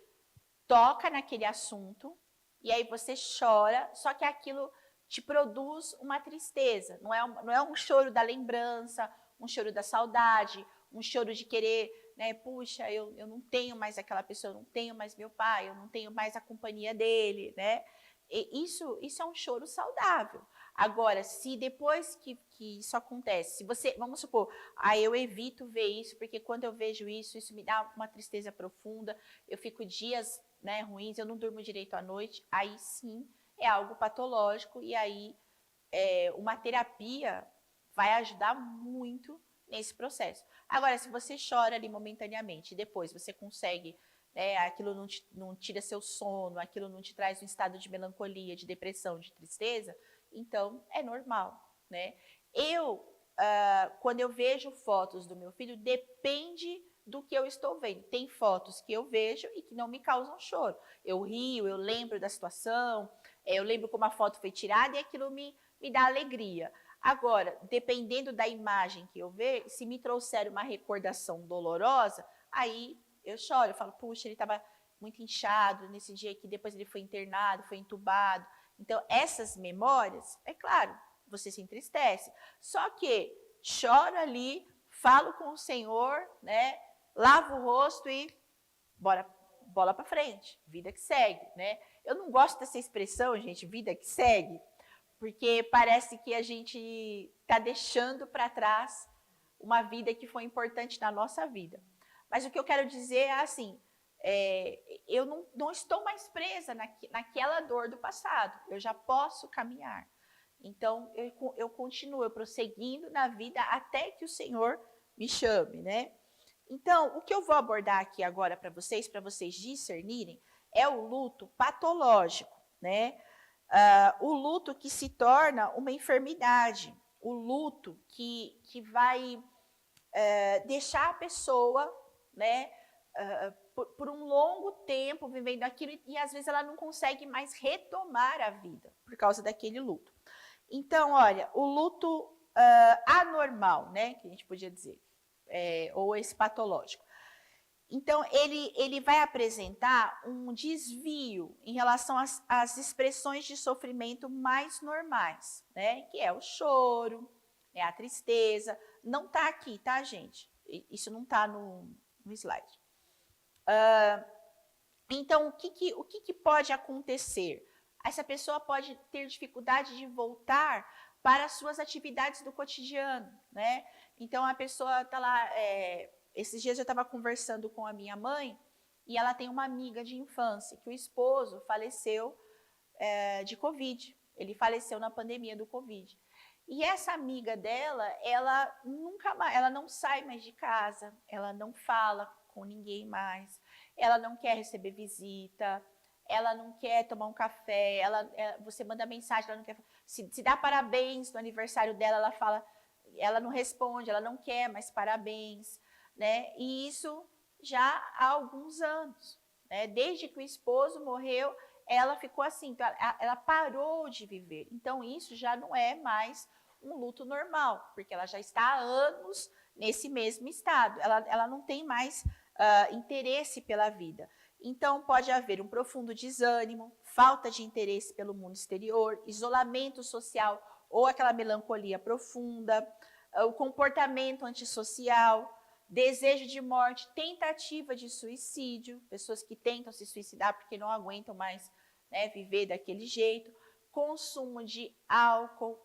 toca naquele assunto e aí você chora, só que aquilo te produz uma tristeza. Não é um choro da lembrança, um choro da saudade, um choro de querer, né? Puxa, eu não tenho mais aquela pessoa, eu não tenho mais meu pai, eu não tenho mais a companhia dele, né? Isso é um choro saudável. Agora, se depois que isso acontece, se você, vamos supor, eu evito ver isso, porque quando eu vejo isso, isso me dá uma tristeza profunda, eu fico dias, né, ruins, eu não durmo direito à noite, aí sim é algo patológico e aí uma terapia vai ajudar muito nesse processo. Agora, se você chora ali momentaneamente, depois você consegue, né, aquilo não tira seu sono, aquilo não te traz um estado de melancolia, de depressão, de tristeza, então é normal, né? Quando eu vejo fotos do meu filho, depende do que eu estou vendo. Tem fotos que eu vejo e que não me causam choro. Eu rio, eu lembro da situação, eu lembro como a foto foi tirada e aquilo me dá alegria. Agora, dependendo da imagem que eu ver, se me trouxer uma recordação dolorosa, aí eu choro, eu falo, puxa, ele estava muito inchado nesse dia que depois ele foi internado, foi entubado. Então, essas memórias, é claro, você se entristece. Só que choro ali, falo com o Senhor, né? Lavo o rosto e bora, bola para frente, vida que segue, né? Eu não gosto dessa expressão, gente, vida que segue, porque parece que a gente está deixando para trás uma vida que foi importante na nossa vida. Mas o que eu quero dizer é assim, eu não estou mais presa naquela dor do passado, eu já posso caminhar. Então, eu continuo prosseguindo na vida até que o Senhor me chame, né? Então, o que eu vou abordar aqui agora para vocês discernirem, é o luto patológico, né? O luto que se torna uma enfermidade, o luto que vai deixar a pessoa, né, por um longo tempo vivendo aquilo e às vezes ela não consegue mais retomar a vida por causa daquele luto. Então, olha, o luto anormal, né, que a gente podia dizer, ou esse patológico. Então, ele vai apresentar um desvio em relação às expressões de sofrimento mais normais, né? Que é o choro, né? A tristeza. Não está aqui, tá, gente? Isso não está no slide. Então, o que pode acontecer? Essa pessoa pode ter dificuldade de voltar para as suas atividades do cotidiano, né? Então, a pessoa está lá... esses dias eu estava conversando com a minha mãe e ela tem uma amiga de infância que o esposo faleceu de Covid. Ele faleceu na pandemia do Covid. E essa amiga dela, ela nunca mais, ela não sai mais de casa, ela não fala com ninguém mais, ela não quer receber visita, ela não quer tomar um café, você manda mensagem, ela não quer, se dá parabéns no aniversário dela, ela fala, ela não responde, ela não quer mais parabéns, né? E isso já há alguns anos, né? Desde que o esposo morreu, ela ficou assim, então ela parou de viver. Então isso já não é mais um luto normal, porque ela já está há anos nesse mesmo estado. Ela não tem mais interesse pela vida. Então, pode haver um profundo desânimo, falta de interesse pelo mundo exterior, isolamento social ou aquela melancolia profunda, o comportamento antissocial, desejo de morte, tentativa de suicídio, pessoas que tentam se suicidar porque não aguentam mais, né, viver daquele jeito, consumo de álcool,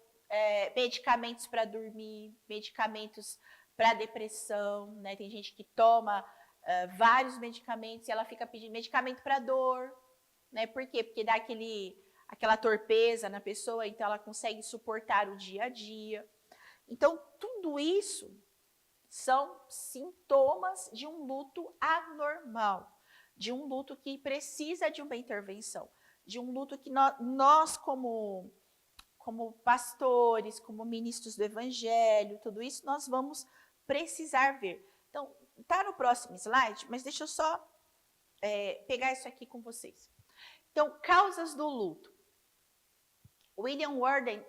medicamentos para dormir, medicamentos para depressão, né? Tem gente que toma vários medicamentos e ela fica pedindo medicamento para dor, né? Por quê? Porque dá aquela torpeza na pessoa, então ela consegue suportar o dia a dia. Então, tudo isso são sintomas de um luto anormal, de um luto que precisa de uma intervenção, de um luto que nós como pastores, como ministros do evangelho, tudo isso nós vamos precisar ver. Então, está no próximo slide, mas deixa eu só pegar isso aqui com vocês. Então, causas do luto. William Warden,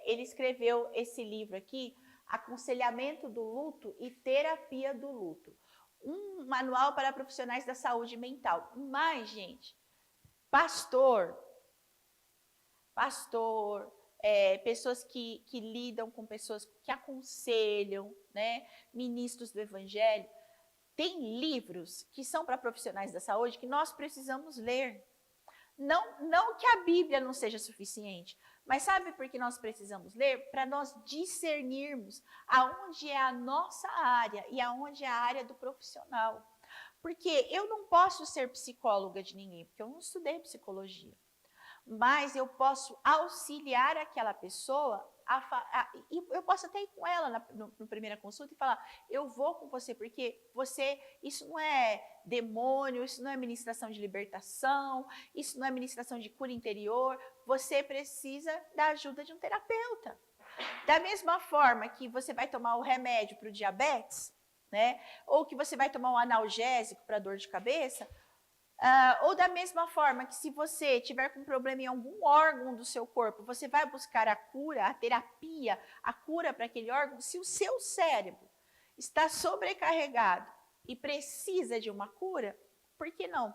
ele escreveu esse livro aqui, Aconselhamento do Luto e Terapia do Luto. Um manual para profissionais da saúde mental. Mas, gente, pastor, pessoas que lidam com pessoas que aconselham, né, ministros do evangelho, tem livros que são para profissionais da saúde que nós precisamos ler. Não que a Bíblia não seja suficiente, mas sabe por que nós precisamos ler? Para nós discernirmos aonde é a nossa área e aonde é a área do profissional. Porque eu não posso ser psicóloga de ninguém, porque eu não estudei psicologia. Mas eu posso auxiliar aquela pessoa, e eu posso até ir com ela na primeira consulta e falar, eu vou com você, porque isso não é demônio, isso não é ministração de libertação, isso não é ministração de cura interior, você precisa da ajuda de um terapeuta. Da mesma forma que você vai tomar o remédio para o diabetes, né? Ou que você vai tomar um analgésico para dor de cabeça, ou da mesma forma que se você tiver com problema em algum órgão do seu corpo, você vai buscar a cura, a terapia, a cura para aquele órgão. Se o seu cérebro está sobrecarregado e precisa de uma cura, por que não,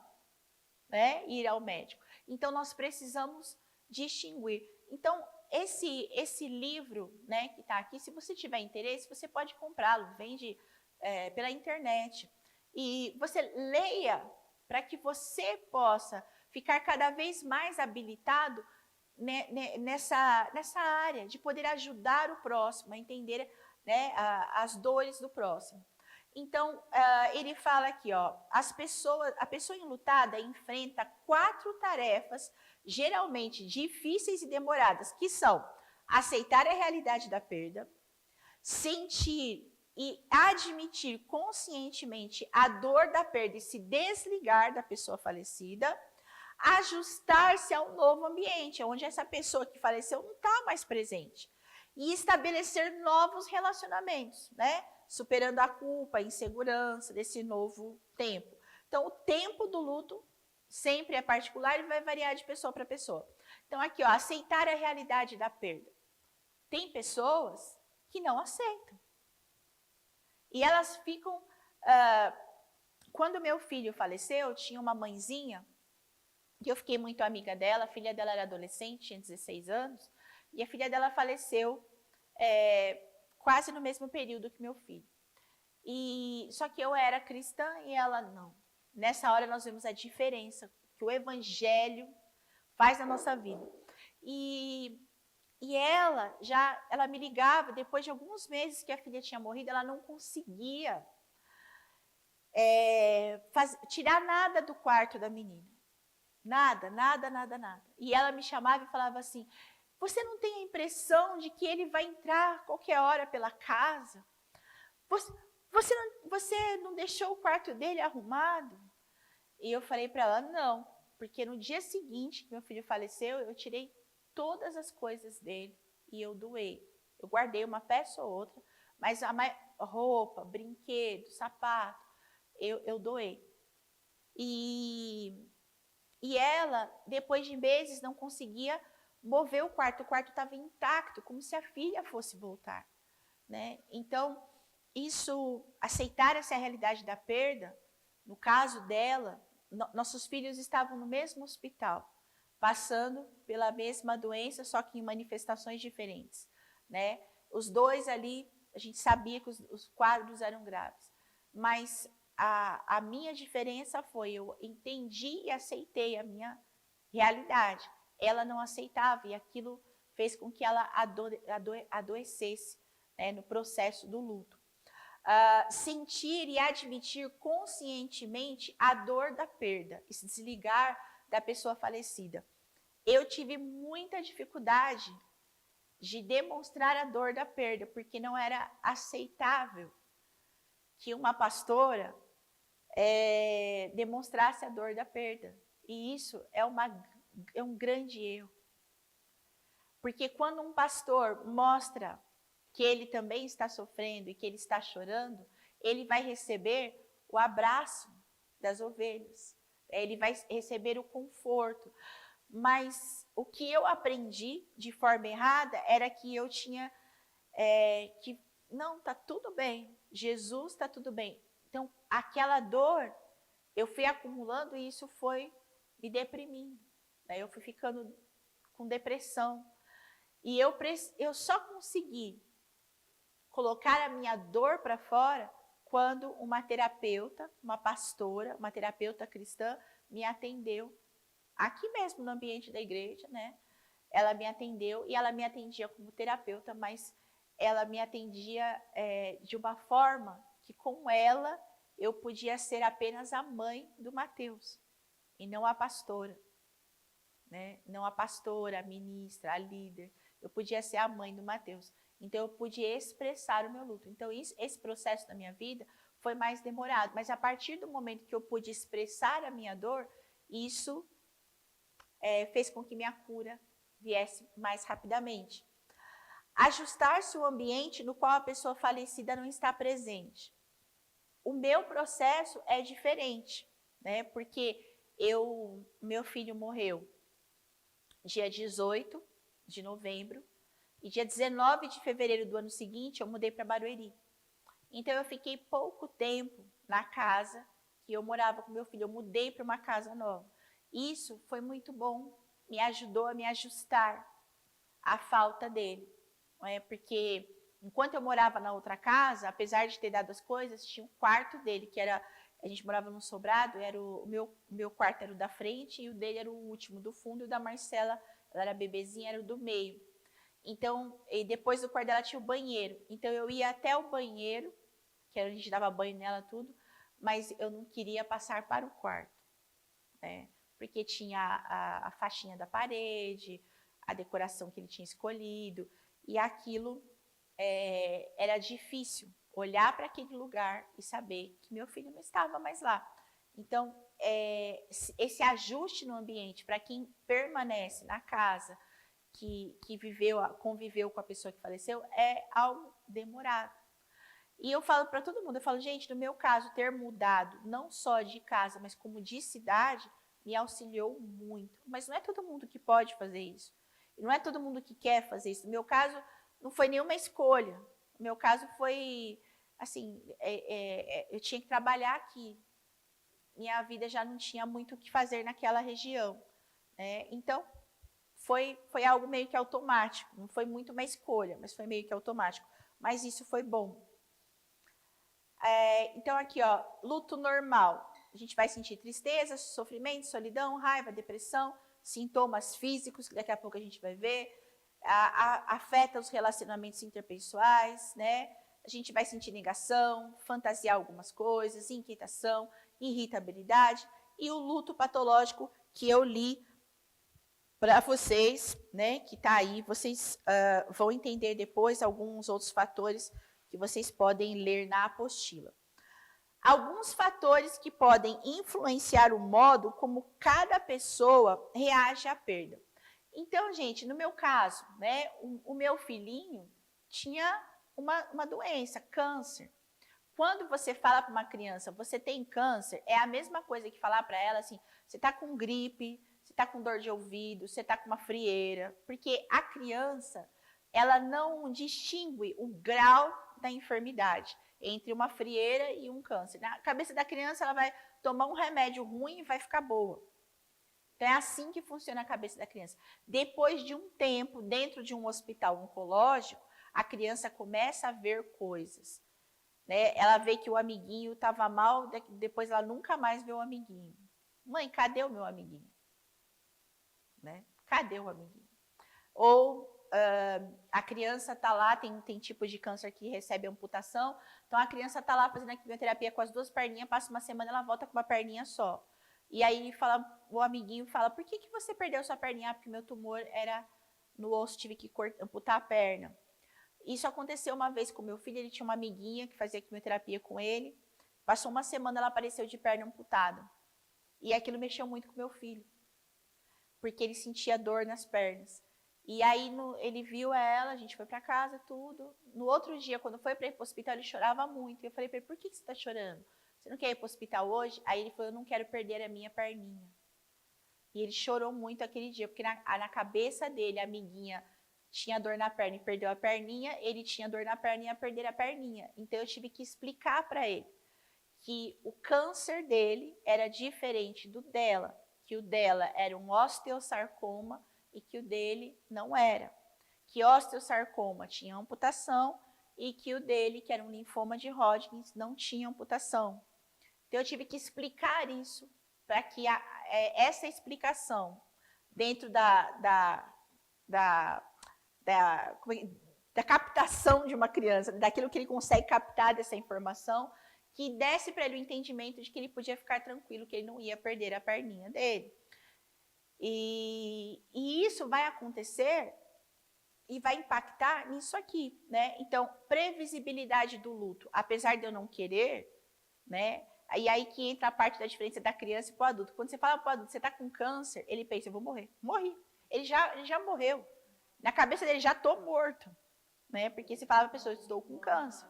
né, ir ao médico? Então, nós precisamos distinguir. Então, esse livro, né, que está aqui, se você tiver interesse, você pode comprá-lo, vende pela internet. E você leia para que você possa ficar cada vez mais habilitado nessa área, de poder ajudar o próximo a entender, né, as dores do próximo. Então, ele fala aqui, ó, a pessoa enlutada enfrenta 4 tarefas, geralmente difíceis e demoradas, que são aceitar a realidade da perda, sentir e admitir conscientemente a dor da perda e se desligar da pessoa falecida, ajustar-se ao novo ambiente, onde essa pessoa que faleceu não está mais presente, e estabelecer novos relacionamentos, né? Superando a culpa, a insegurança desse novo tempo. Então, o tempo do luto sempre é particular e vai variar de pessoa para pessoa. Então, aqui, ó, aceitar a realidade da perda. Tem pessoas que não aceitam. E elas ficam... quando meu filho faleceu, tinha uma mãezinha, que eu fiquei muito amiga dela, a filha dela era adolescente, tinha 16 anos, e a filha dela faleceu quase no mesmo período que meu filho. Só que eu era cristã e ela não. Nessa hora nós vemos a diferença que o evangelho faz na nossa vida. E ela me ligava, depois de alguns meses que a filha tinha morrido, ela não conseguia tirar nada do quarto da menina. Nada. E ela me chamava e falava assim, você não tem a impressão de que ele vai entrar qualquer hora pela casa? Você não deixou o quarto dele arrumado? E eu falei para ela, não, porque no dia seguinte que meu filho faleceu, eu tirei todas as coisas dele e eu doei. Eu guardei uma peça ou outra, mas roupa, brinquedo, sapato, eu doei. E ela, depois de meses, não conseguia mover o quarto estava intacto, como se a filha fosse voltar, né? Então, aceitar essa realidade da perda, no caso dela, nossos filhos estavam no mesmo hospital, passando pela mesma doença, só que em manifestações diferentes, né? Os dois ali, a gente sabia que os quadros eram graves, mas a minha diferença foi, eu entendi e aceitei a minha realidade. Ela não aceitava e aquilo fez com que ela adoecesse, né, no processo do luto. Sentir e admitir conscientemente a dor da perda e se desligar da pessoa falecida. Eu tive muita dificuldade de demonstrar a dor da perda, porque não era aceitável que uma pastora demonstrasse a dor da perda. E isso é uma um grande erro. Porque quando um pastor mostra que ele também está sofrendo e que ele está chorando, ele vai receber o abraço das ovelhas. Ele vai receber o conforto. Mas o que eu aprendi de forma errada era que eu tinha que, não, tá tudo bem, Jesus está tudo bem. Então, aquela dor, eu fui acumulando e isso foi me deprimindo. Daí eu fui ficando com depressão. E eu só consegui colocar a minha dor para fora quando uma terapeuta, uma pastora, uma terapeuta cristã me atendeu, aqui mesmo no ambiente da igreja, né? Ela me atendeu e ela me atendia como terapeuta, mas ela me atendia de uma forma que com ela eu podia ser apenas a mãe do Mateus e não a pastora, né? Não a pastora, a ministra, a líder. Eu podia ser a mãe do Mateus. Então, eu pude expressar o meu luto. Então, esse processo da minha vida foi mais demorado. Mas, a partir do momento que eu pude expressar a minha dor, isso fez com que minha cura viesse mais rapidamente. Ajustar-se o ambiente no qual a pessoa falecida não está presente. O meu processo é diferente, né? Porque meu filho morreu dia 18 de novembro, e dia 19 de fevereiro do ano seguinte, eu mudei para Barueri. Então, eu fiquei pouco tempo na casa que eu morava com meu filho. Eu mudei para uma casa nova. Isso foi muito bom. Me ajudou a me ajustar à falta dele. Não é? Porque, enquanto eu morava na outra casa, apesar de ter dado as coisas, tinha um quarto dele, que era... A gente morava num sobrado, era o meu quarto era o da frente, e o dele era o último do fundo, e o da Marcela, ela era bebezinha, era o do meio. Então, e depois do quarto dela tinha o banheiro. Então, eu ia até o banheiro, que a gente dava banho nela, tudo, mas eu não queria passar para o quarto, né? Porque tinha a faixinha da parede, a decoração que ele tinha escolhido, e aquilo era difícil, olhar para aquele lugar e saber que meu filho não estava mais lá. Então, esse ajuste no ambiente, para quem permanece na casa, que conviveu com a pessoa que faleceu, é algo demorado. E eu falo para todo mundo, eu falo, gente, no meu caso, ter mudado não só de casa, mas como de cidade, me auxiliou muito. Mas não é todo mundo que pode fazer isso. Não é todo mundo que quer fazer isso. No meu caso, não foi nenhuma escolha. No meu caso, foi, assim, eu tinha que trabalhar aqui. Minha vida já não tinha muito o que fazer naquela região, né? Então, foi algo meio que automático. Não foi muito uma escolha, mas foi meio que automático. Mas isso foi bom. Então, aqui, ó, luto normal. A gente vai sentir tristeza, sofrimento, solidão, raiva, depressão, sintomas físicos, que daqui a pouco a gente vai ver, afeta os relacionamentos interpessoais, né? A gente vai sentir negação, fantasiar algumas coisas, inquietação, irritabilidade, e o luto patológico que eu li para vocês, né, que está aí, vocês vão entender depois alguns outros fatores que vocês podem ler na apostila. Alguns fatores que podem influenciar o modo como cada pessoa reage à perda. Então, gente, no meu caso, né, o meu filhinho tinha uma doença, câncer. Quando você fala para uma criança, você tem câncer, é a mesma coisa que falar para ela assim, você está com gripe, você está com dor de ouvido, você está com uma frieira, porque a criança, ela não distingue o grau da enfermidade entre uma frieira e um câncer. Na cabeça da criança, ela vai tomar um remédio ruim e vai ficar boa. Então, é assim que funciona a cabeça da criança. Depois de um tempo, dentro de um hospital oncológico, a criança começa a ver coisas. Né? Ela vê que o amiguinho estava mal, depois ela nunca mais vê o amiguinho. Mãe, cadê o meu amiguinho? Né? Cadê o amiguinho? Ou a criança está lá, tem tipo de câncer que recebe amputação, então a criança está lá fazendo a quimioterapia com as duas perninhas, passa uma semana, ela volta com uma perninha só. E aí o amiguinho fala, por que você perdeu sua perninha? Ah, porque meu tumor era no osso, tive que amputar a perna. Isso aconteceu uma vez com meu filho, ele tinha uma amiguinha que fazia quimioterapia com ele, passou uma semana, ela apareceu de perna amputada. E aquilo mexeu muito com meu filho. porque ele sentia dor nas pernas. E aí ele viu ela, a gente foi para casa, tudo. No outro dia, quando foi para ir para o hospital, ele chorava muito. E eu falei para ele, por que você está chorando? Você não quer ir para o hospital hoje? Aí ele falou, eu não quero perder a minha perninha. E ele chorou muito aquele dia, porque na cabeça dele, a amiguinha tinha dor na perna e perdeu a perninha, ele tinha dor na perna e ia perder a perninha. Então eu tive que explicar para ele que o câncer dele era diferente do dela, que o dela era um osteosarcoma e que o dele não era. Que osteosarcoma tinha amputação e que o dele, que era um linfoma de Hodgkin, não tinha amputação. Então eu tive que explicar isso para que essa explicação dentro da captação de uma criança, daquilo que ele consegue captar dessa informação, que desse para ele o entendimento de que ele podia ficar tranquilo, que ele não ia perder a perninha dele. E isso vai acontecer e vai impactar nisso aqui, né? Então, previsibilidade do luto, apesar de eu não querer, né? E aí que entra a parte da diferença da criança e para o adulto. Quando você fala para o adulto, você está com câncer, ele pensa, eu vou morrer. Morri. Ele já morreu. Na cabeça dele, já estou morto. Né? Porque você fala para a pessoa, estou com câncer.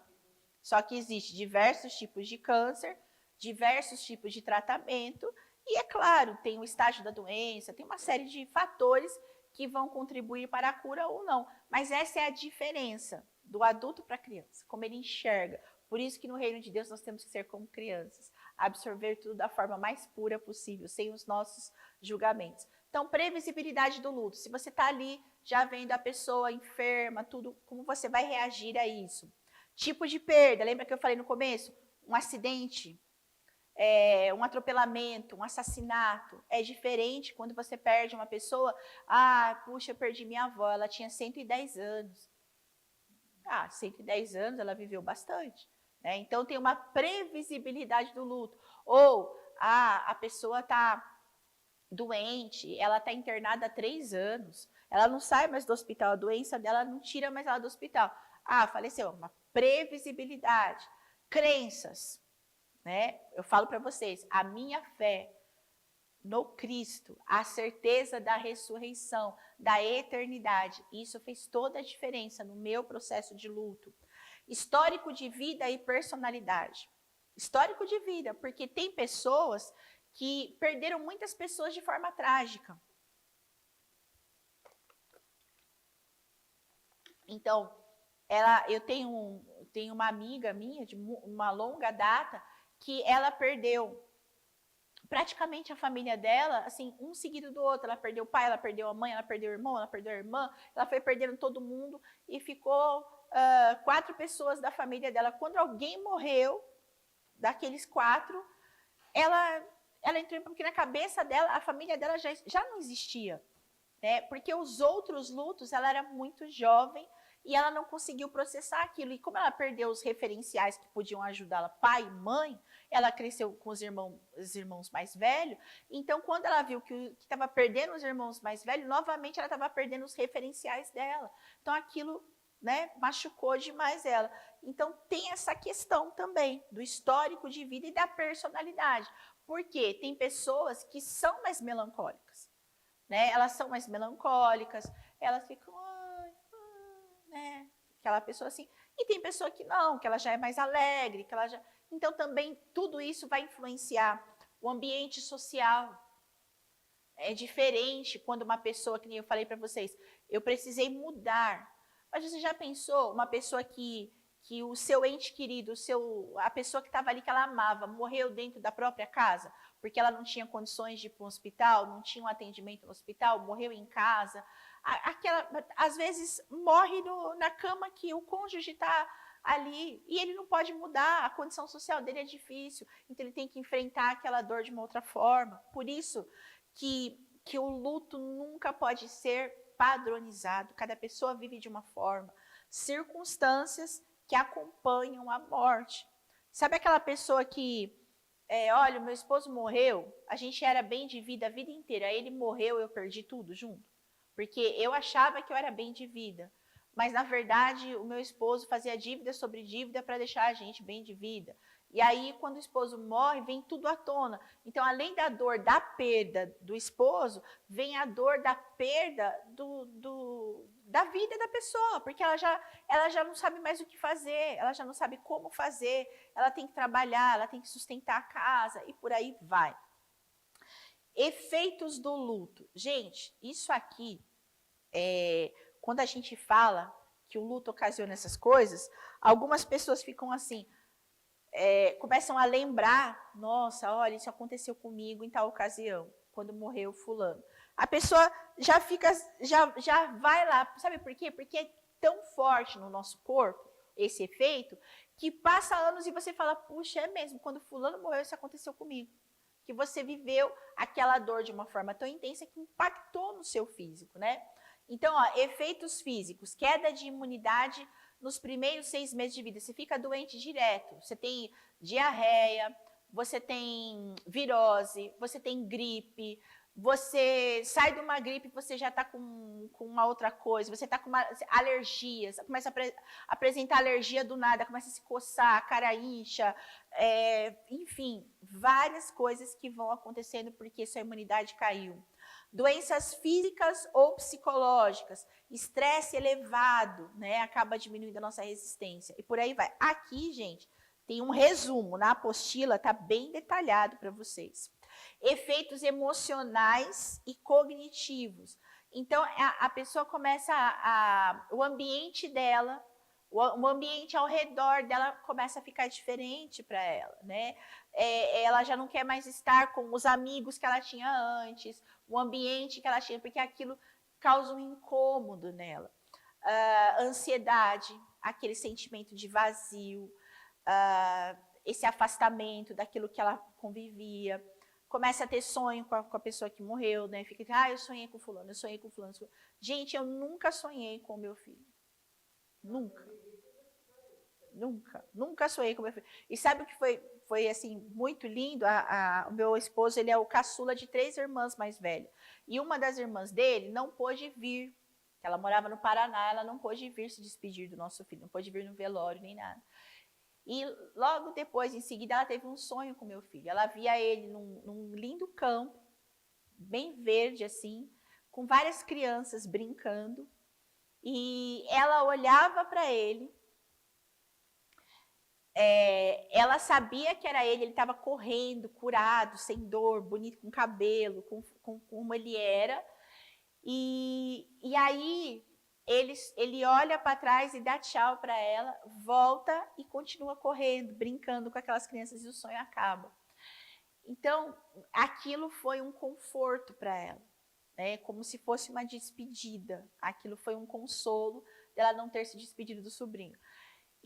Só que existe diversos tipos de câncer, diversos tipos de tratamento, e é claro, tem o estágio da doença, tem uma série de fatores que vão contribuir para a cura ou não. Mas essa é a diferença do adulto para a criança, como ele enxerga. Por isso que no reino de Deus nós temos que ser como crianças, absorver tudo da forma mais pura possível, sem os nossos julgamentos. Então, previsibilidade do luto. Se você está ali já vendo a pessoa enferma, tudo, como você vai reagir a isso? Tipo de perda, lembra que eu falei no começo? Um acidente, um atropelamento, um assassinato. É diferente quando você perde uma pessoa. Ah, puxa, eu perdi minha avó, ela tinha 110 anos. Ah, 110 anos, ela viveu bastante. Né? Então, tem uma previsibilidade do luto. Ou, a pessoa está doente, ela está internada há 3 anos, ela não sai mais do hospital, a doença dela não tira mais ela do hospital. Ah, faleceu, uma previsibilidade. Crenças, né? Eu falo para vocês, a minha fé no Cristo, a certeza da ressurreição, da eternidade, isso fez toda a diferença no meu processo de luto. Histórico de vida e personalidade. Histórico de vida, porque tem pessoas que perderam muitas pessoas de forma trágica. Então, eu tenho uma amiga minha, de uma longa data, que ela perdeu praticamente a família dela, assim, um seguido do outro. Ela perdeu o pai, ela perdeu a mãe, ela perdeu o irmão, ela perdeu a irmã, ela foi perdendo todo mundo e ficou 4 pessoas da família dela. Quando alguém morreu, daqueles 4, ela entrou, porque na cabeça dela, a família dela já não existia. Né? Porque os outros lutos, ela era muito jovem e ela não conseguiu processar aquilo. E como ela perdeu os referenciais que podiam ajudá-la, pai e mãe, ela cresceu com os irmãos mais velhos. Então, quando ela viu que estava perdendo os irmãos mais velhos, novamente ela estava perdendo os referenciais dela. Então, aquilo, né, machucou demais ela. Então, tem essa questão também do histórico de vida e da personalidade. Porque tem pessoas que são mais melancólicas. Né? Elas são mais melancólicas, elas ficam, né? Aquela pessoa assim. E tem pessoa que não, que ela já é mais alegre, que ela já. Então também tudo isso vai influenciar o ambiente social. É diferente quando uma pessoa, que nem eu falei para vocês, eu precisei mudar. Mas você já pensou uma pessoa que o seu ente querido, a pessoa que estava ali que ela amava, morreu dentro da própria casa, porque ela não tinha condições de ir para um hospital, não tinha um atendimento no hospital, morreu em casa. Às vezes morre na cama que o cônjuge está ali e ele não pode mudar, a condição social dele é difícil, então ele tem que enfrentar aquela dor de uma outra forma. Por isso que o luto nunca pode ser padronizado, cada pessoa vive de uma forma. Circunstâncias que acompanham a morte. Sabe aquela pessoa que, olha, meu esposo morreu, a gente era bem de vida a vida inteira, ele morreu, eu perdi tudo junto. Porque eu achava que eu era bem de vida, mas na verdade o meu esposo fazia dívida sobre dívida para deixar a gente bem de vida. E aí, quando o esposo morre, vem tudo à tona. Então, além da dor da perda do esposo, vem a dor da perda da vida da pessoa, porque ela já não sabe mais o que fazer, ela já não sabe como fazer, ela tem que trabalhar, ela tem que sustentar a casa e por aí vai. Efeitos do luto. Gente, isso aqui, quando a gente fala que o luto ocasiona essas coisas, algumas pessoas ficam assim, começam a lembrar, nossa, olha, isso aconteceu comigo em tal ocasião, quando morreu fulano. A pessoa já fica, já vai lá, sabe por quê? Porque é tão forte no nosso corpo, esse efeito, que passa anos e você fala, puxa, é mesmo, quando fulano morreu, isso aconteceu comigo. Que você viveu aquela dor de uma forma tão intensa que impactou no seu físico, né? Então, ó, efeitos físicos, queda de imunidade nos primeiros 6 meses de vida. Você fica doente direto, você tem diarreia, você tem virose, você tem gripe, você sai de uma gripe, você já está com uma outra coisa, você está com alergias, começa a apresentar alergia do nada, começa a se coçar, a cara incha, enfim, várias coisas que vão acontecendo porque sua imunidade caiu. Doenças físicas ou psicológicas, estresse elevado, né, acaba diminuindo a nossa resistência, e por aí vai. Aqui, gente, tem um resumo, na apostila está bem detalhado para vocês. Efeitos emocionais e cognitivos. Então, a pessoa começa o ambiente dela, o ambiente ao redor dela começa a ficar diferente para ela, né? Ela já não quer mais estar com os amigos que ela tinha antes, o ambiente que ela tinha, porque aquilo causa um incômodo nela. Ansiedade, aquele sentimento de vazio, esse afastamento daquilo que ela convivia. Começa a ter sonho com a pessoa que morreu, né? Fica, eu sonhei com fulano, eu sonhei com fulano. Gente, eu nunca sonhei com o meu filho. Nunca. Nunca sonhei com o meu filho. E sabe o que foi assim, muito lindo? O meu esposo, ele é o caçula de 3 irmãs mais velhas. E uma das irmãs dele não pôde vir. Ela morava no Paraná, ela não pôde vir se despedir do nosso filho, não pôde vir no velório nem nada. E logo depois, em seguida, ela teve um sonho com meu filho. Ela via ele num lindo campo, bem verde assim, com várias crianças brincando. E ela olhava para ele, ela sabia que era ele estava correndo, curado, sem dor, bonito, com cabelo, como ele era. E aí ele olha para trás e dá tchau para ela, volta e continua correndo, brincando com aquelas crianças e o sonho acaba. Então, aquilo foi um conforto para ela, né? Como se fosse uma despedida. Aquilo foi um consolo dela não ter se despedido do sobrinho.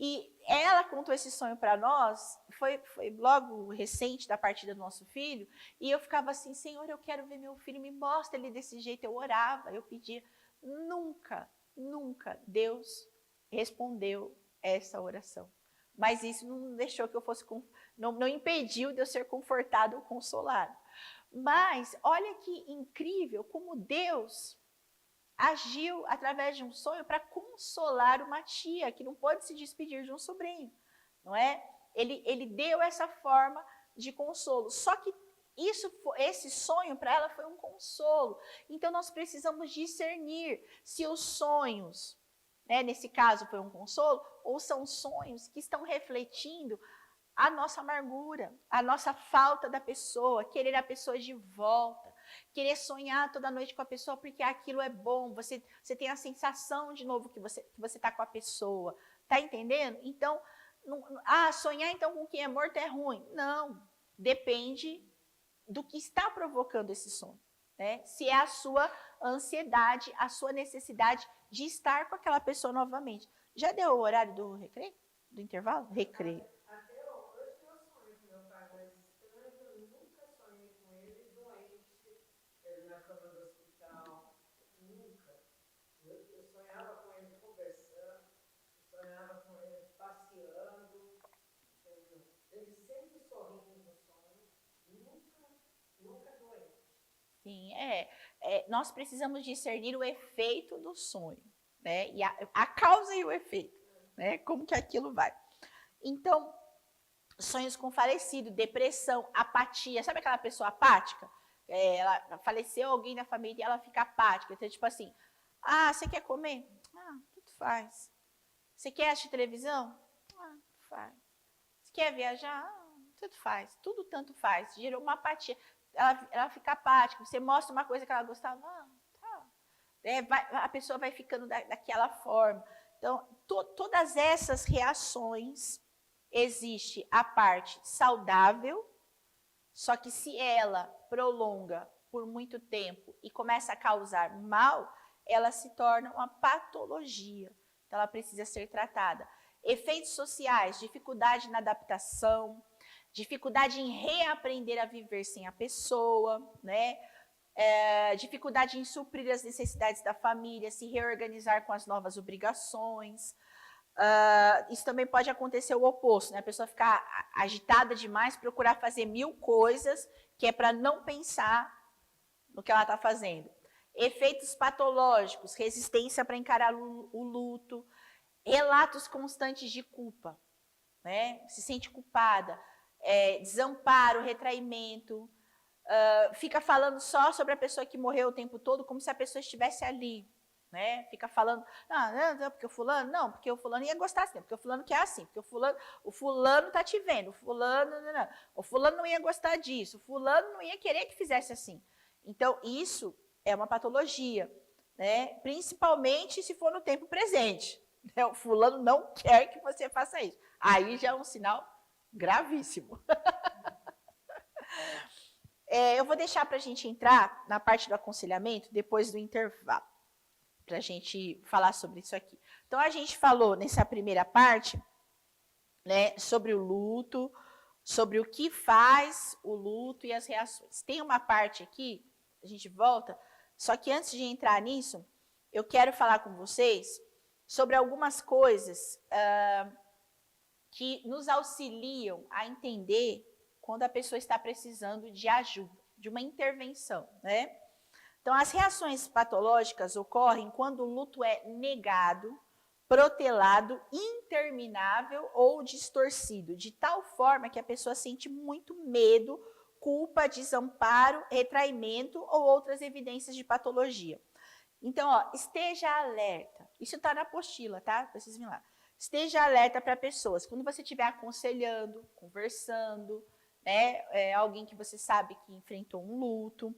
E ela contou esse sonho para nós, foi logo recente da partida do nosso filho, e eu ficava assim, Senhor, eu quero ver meu filho, me mostra ele desse jeito. Eu orava, eu pedia. Nunca Deus respondeu essa oração. Mas isso não deixou que eu fosse, não impediu de eu ser confortado ou consolado. Mas olha que incrível como Deus agiu através de um sonho para consolar uma tia que não pôde se despedir de um sobrinho, não é? Ele deu essa forma de consolo. Só que esse sonho para ela foi um consolo. Então nós precisamos discernir se os sonhos, né, nesse caso foi um consolo, ou são sonhos que estão refletindo a nossa amargura, a nossa falta da pessoa, querer a pessoa de volta, querer sonhar toda noite com a pessoa porque aquilo é bom, você tem a sensação de novo que você está com a pessoa, tá entendendo? Então, sonhar então com quem é morto é ruim. Não, depende do que está provocando esse sonho, né? Se é a sua ansiedade, a sua necessidade de estar com aquela pessoa novamente. Já deu o horário do recreio? Do intervalo? Recreio. Sim, nós precisamos discernir o efeito do sonho, né? E a causa e o efeito, né? Como que aquilo vai. Então, sonhos com falecido, depressão, apatia. Sabe aquela pessoa apática? Ela faleceu alguém na família e ela fica apática. Então, tipo assim, você quer comer? Tudo faz. Você quer assistir televisão? Tudo faz. Você quer viajar? Tudo faz. Tudo tanto faz. Gerou uma apatia. Ela fica apática. Você mostra uma coisa que ela gostava, tá. A pessoa vai ficando daquela forma. Então, todas essas reações, existe a parte saudável, só que se ela prolonga por muito tempo e começa a causar mal, ela se torna uma patologia. Então, ela precisa ser tratada. Efeitos sociais, dificuldade na adaptação, dificuldade em reaprender a viver sem a pessoa, né? Dificuldade em suprir as necessidades da família, se reorganizar com as novas obrigações. Isso também pode acontecer o oposto, né? A pessoa ficar agitada demais, procurar fazer 1000 coisas, que é para não pensar no que ela está fazendo. Efeitos patológicos, resistência para encarar o luto, relatos constantes de culpa, né? Se sente culpada, desamparo, retraimento, fica falando só sobre a pessoa que morreu o tempo todo, como se a pessoa estivesse ali, né? Fica falando, não, porque o fulano, não, porque o fulano ia gostar assim, porque o fulano quer assim, porque o fulano tá te vendo, o fulano não ia gostar disso, o fulano não ia querer que fizesse assim. Então, isso é uma patologia, né? Principalmente se for no tempo presente. Né? O fulano não quer que você faça isso. Aí já é um sinal gravíssimo. Eu vou deixar para a gente entrar na parte do aconselhamento depois do intervalo, para a gente falar sobre isso aqui. Então, a gente falou nessa primeira parte, né, sobre o luto, sobre o que faz o luto e as reações. Tem uma parte aqui, a gente volta, só que antes de entrar nisso, eu quero falar com vocês sobre algumas coisas que nos auxiliam a entender quando a pessoa está precisando de ajuda, de uma intervenção, né? Então, as reações patológicas ocorrem quando o luto é negado, protelado, interminável ou distorcido, de tal forma que a pessoa sente muito medo, culpa, desamparo, retraimento ou outras evidências de patologia. Então, esteja alerta. Isso está na apostila, tá? Vocês virem lá. Esteja alerta para pessoas. Quando você estiver aconselhando, conversando, né, alguém que você sabe que enfrentou um luto,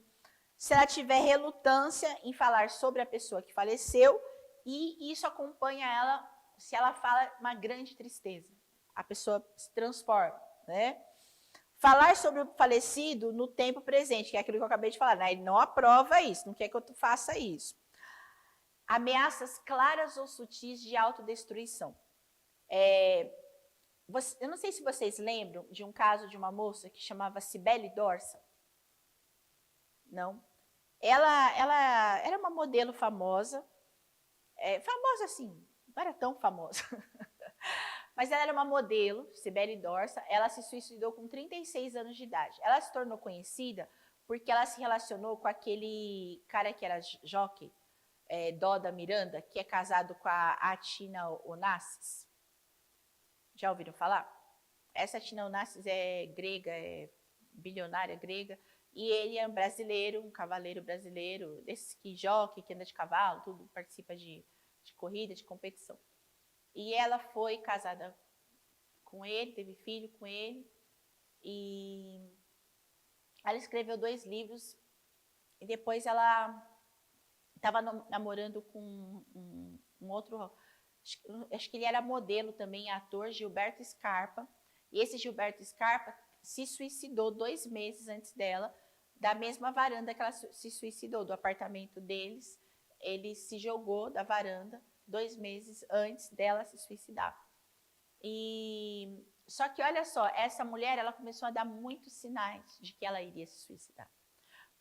se ela tiver relutância em falar sobre a pessoa que faleceu, e isso acompanha ela, se ela fala uma grande tristeza, a pessoa se transforma, né? Falar sobre o falecido no tempo presente, que é aquilo que eu acabei de falar, né? Ele não aprova isso, não quer que eu faça isso. Ameaças claras ou sutis de autodestruição. Eu não sei se vocês lembram de um caso de uma moça que chamava Cibele Dorsa. Não? Ela era uma modelo famosa, famosa assim, não era tão famosa, mas ela era uma modelo, Cibele Dorsa, ela se suicidou com 36 anos de idade. Ela se tornou conhecida porque ela se relacionou com aquele cara que era jockey, Doda Miranda, que é casado com a Tina Onassis. Já ouviram falar? Essa Tina Onassis é grega, é bilionária grega, e ele é um brasileiro, um cavaleiro brasileiro, desses que jockey, que anda de cavalo, tudo, participa de corrida, de competição. E ela foi casada com ele, teve filho com ele, e ela escreveu 2 livros, e depois ela estava namorando com um outro, acho que ele era modelo também, ator, Gilberto Scarpa, e esse Gilberto Scarpa se suicidou 2 meses antes dela, da mesma varanda que ela se suicidou, do apartamento deles. Ele se jogou da varanda 2 meses antes dela se suicidar. Só que, olha só, essa mulher, ela começou a dar muitos sinais de que ela iria se suicidar.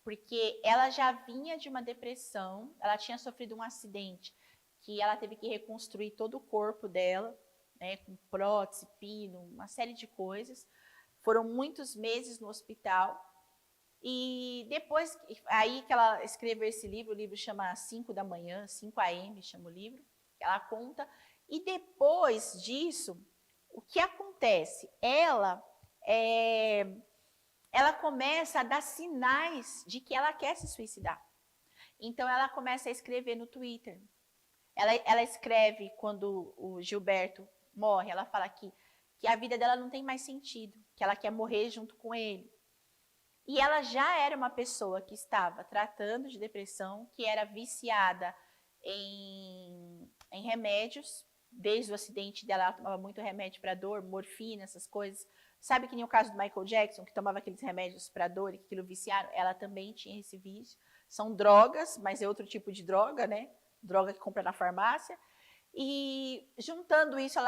Porque ela já vinha de uma depressão, ela tinha sofrido um acidente, que ela teve que reconstruir todo o corpo dela, né, com prótese, pino, uma série de coisas. Foram muitos meses no hospital. E depois, aí que ela escreveu esse livro, o livro chama 5 da manhã, 5 AM, chama o livro, que ela conta. E depois disso, o que acontece? Ela ela começa a dar sinais de que ela quer se suicidar. Então, ela começa a escrever no Twitter. Ela escreve quando o Gilberto morre, ela fala que a vida dela não tem mais sentido, que ela quer morrer junto com ele. E ela já era uma pessoa que estava tratando de depressão, que era viciada em remédios. Desde o acidente dela, ela tomava muito remédio para dor, morfina, essas coisas. Sabe que nem o caso do Michael Jackson, que tomava aqueles remédios para dor e que aquilo viciaram? Ela também tinha esse vício. São drogas, mas é outro tipo de droga, né? Droga que compra na farmácia. E juntando isso,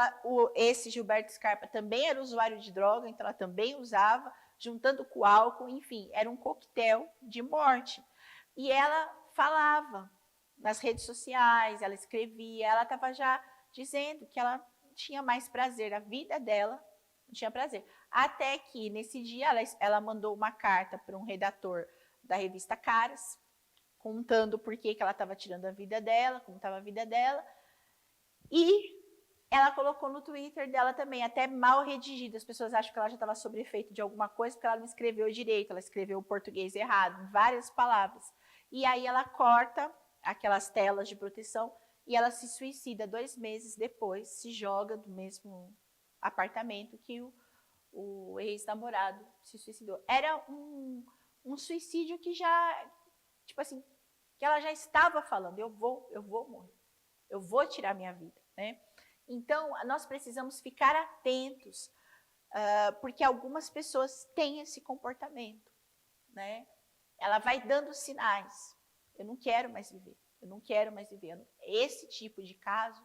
esse Gilberto Scarpa também era usuário de droga, então ela também usava, juntando com o álcool, enfim, era um coquetel de morte. E ela falava nas redes sociais, ela escrevia, ela estava já dizendo que ela tinha mais prazer, a vida dela não tinha prazer. Até que, nesse dia, ela mandou uma carta para um redator da revista Caras, contando por que ela estava tirando a vida dela, como estava a vida dela. E ela colocou no Twitter dela também, até mal redigido. As pessoas acham que ela já estava sob efeito de alguma coisa, porque ela não escreveu direito, ela escreveu o português errado, várias palavras. E aí ela corta aquelas telas de proteção e ela se suicida 2 meses depois, se joga do mesmo apartamento que o ex-namorado se suicidou. Era um suicídio que já, tipo assim, que ela já estava falando, eu vou morrer, eu vou tirar minha vida, né? Então, nós precisamos ficar atentos, porque algumas pessoas têm esse comportamento, né? Ela vai dando sinais, eu não quero mais viver, eu não quero mais viver. Esse tipo de caso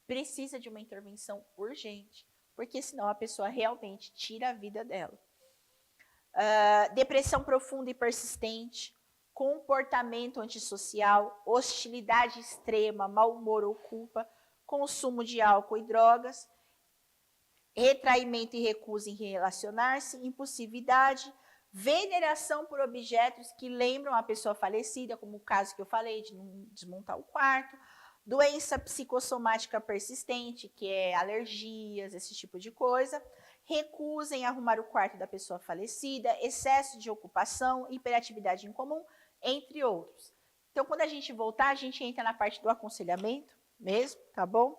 precisa de uma intervenção urgente, porque senão a pessoa realmente tira a vida dela. Depressão profunda e persistente, comportamento antissocial, hostilidade extrema, mau humor ou culpa, consumo de álcool e drogas, retraimento e recusa em relacionar-se, impulsividade, veneração por objetos que lembram a pessoa falecida, como o caso que eu falei de não desmontar o quarto, doença psicossomática persistente, que é alergias, esse tipo de coisa, recusa em arrumar o quarto da pessoa falecida, excesso de ocupação, hiperatividade incomum, entre outros. Então, quando a gente voltar, a gente entra na parte do aconselhamento mesmo, tá bom?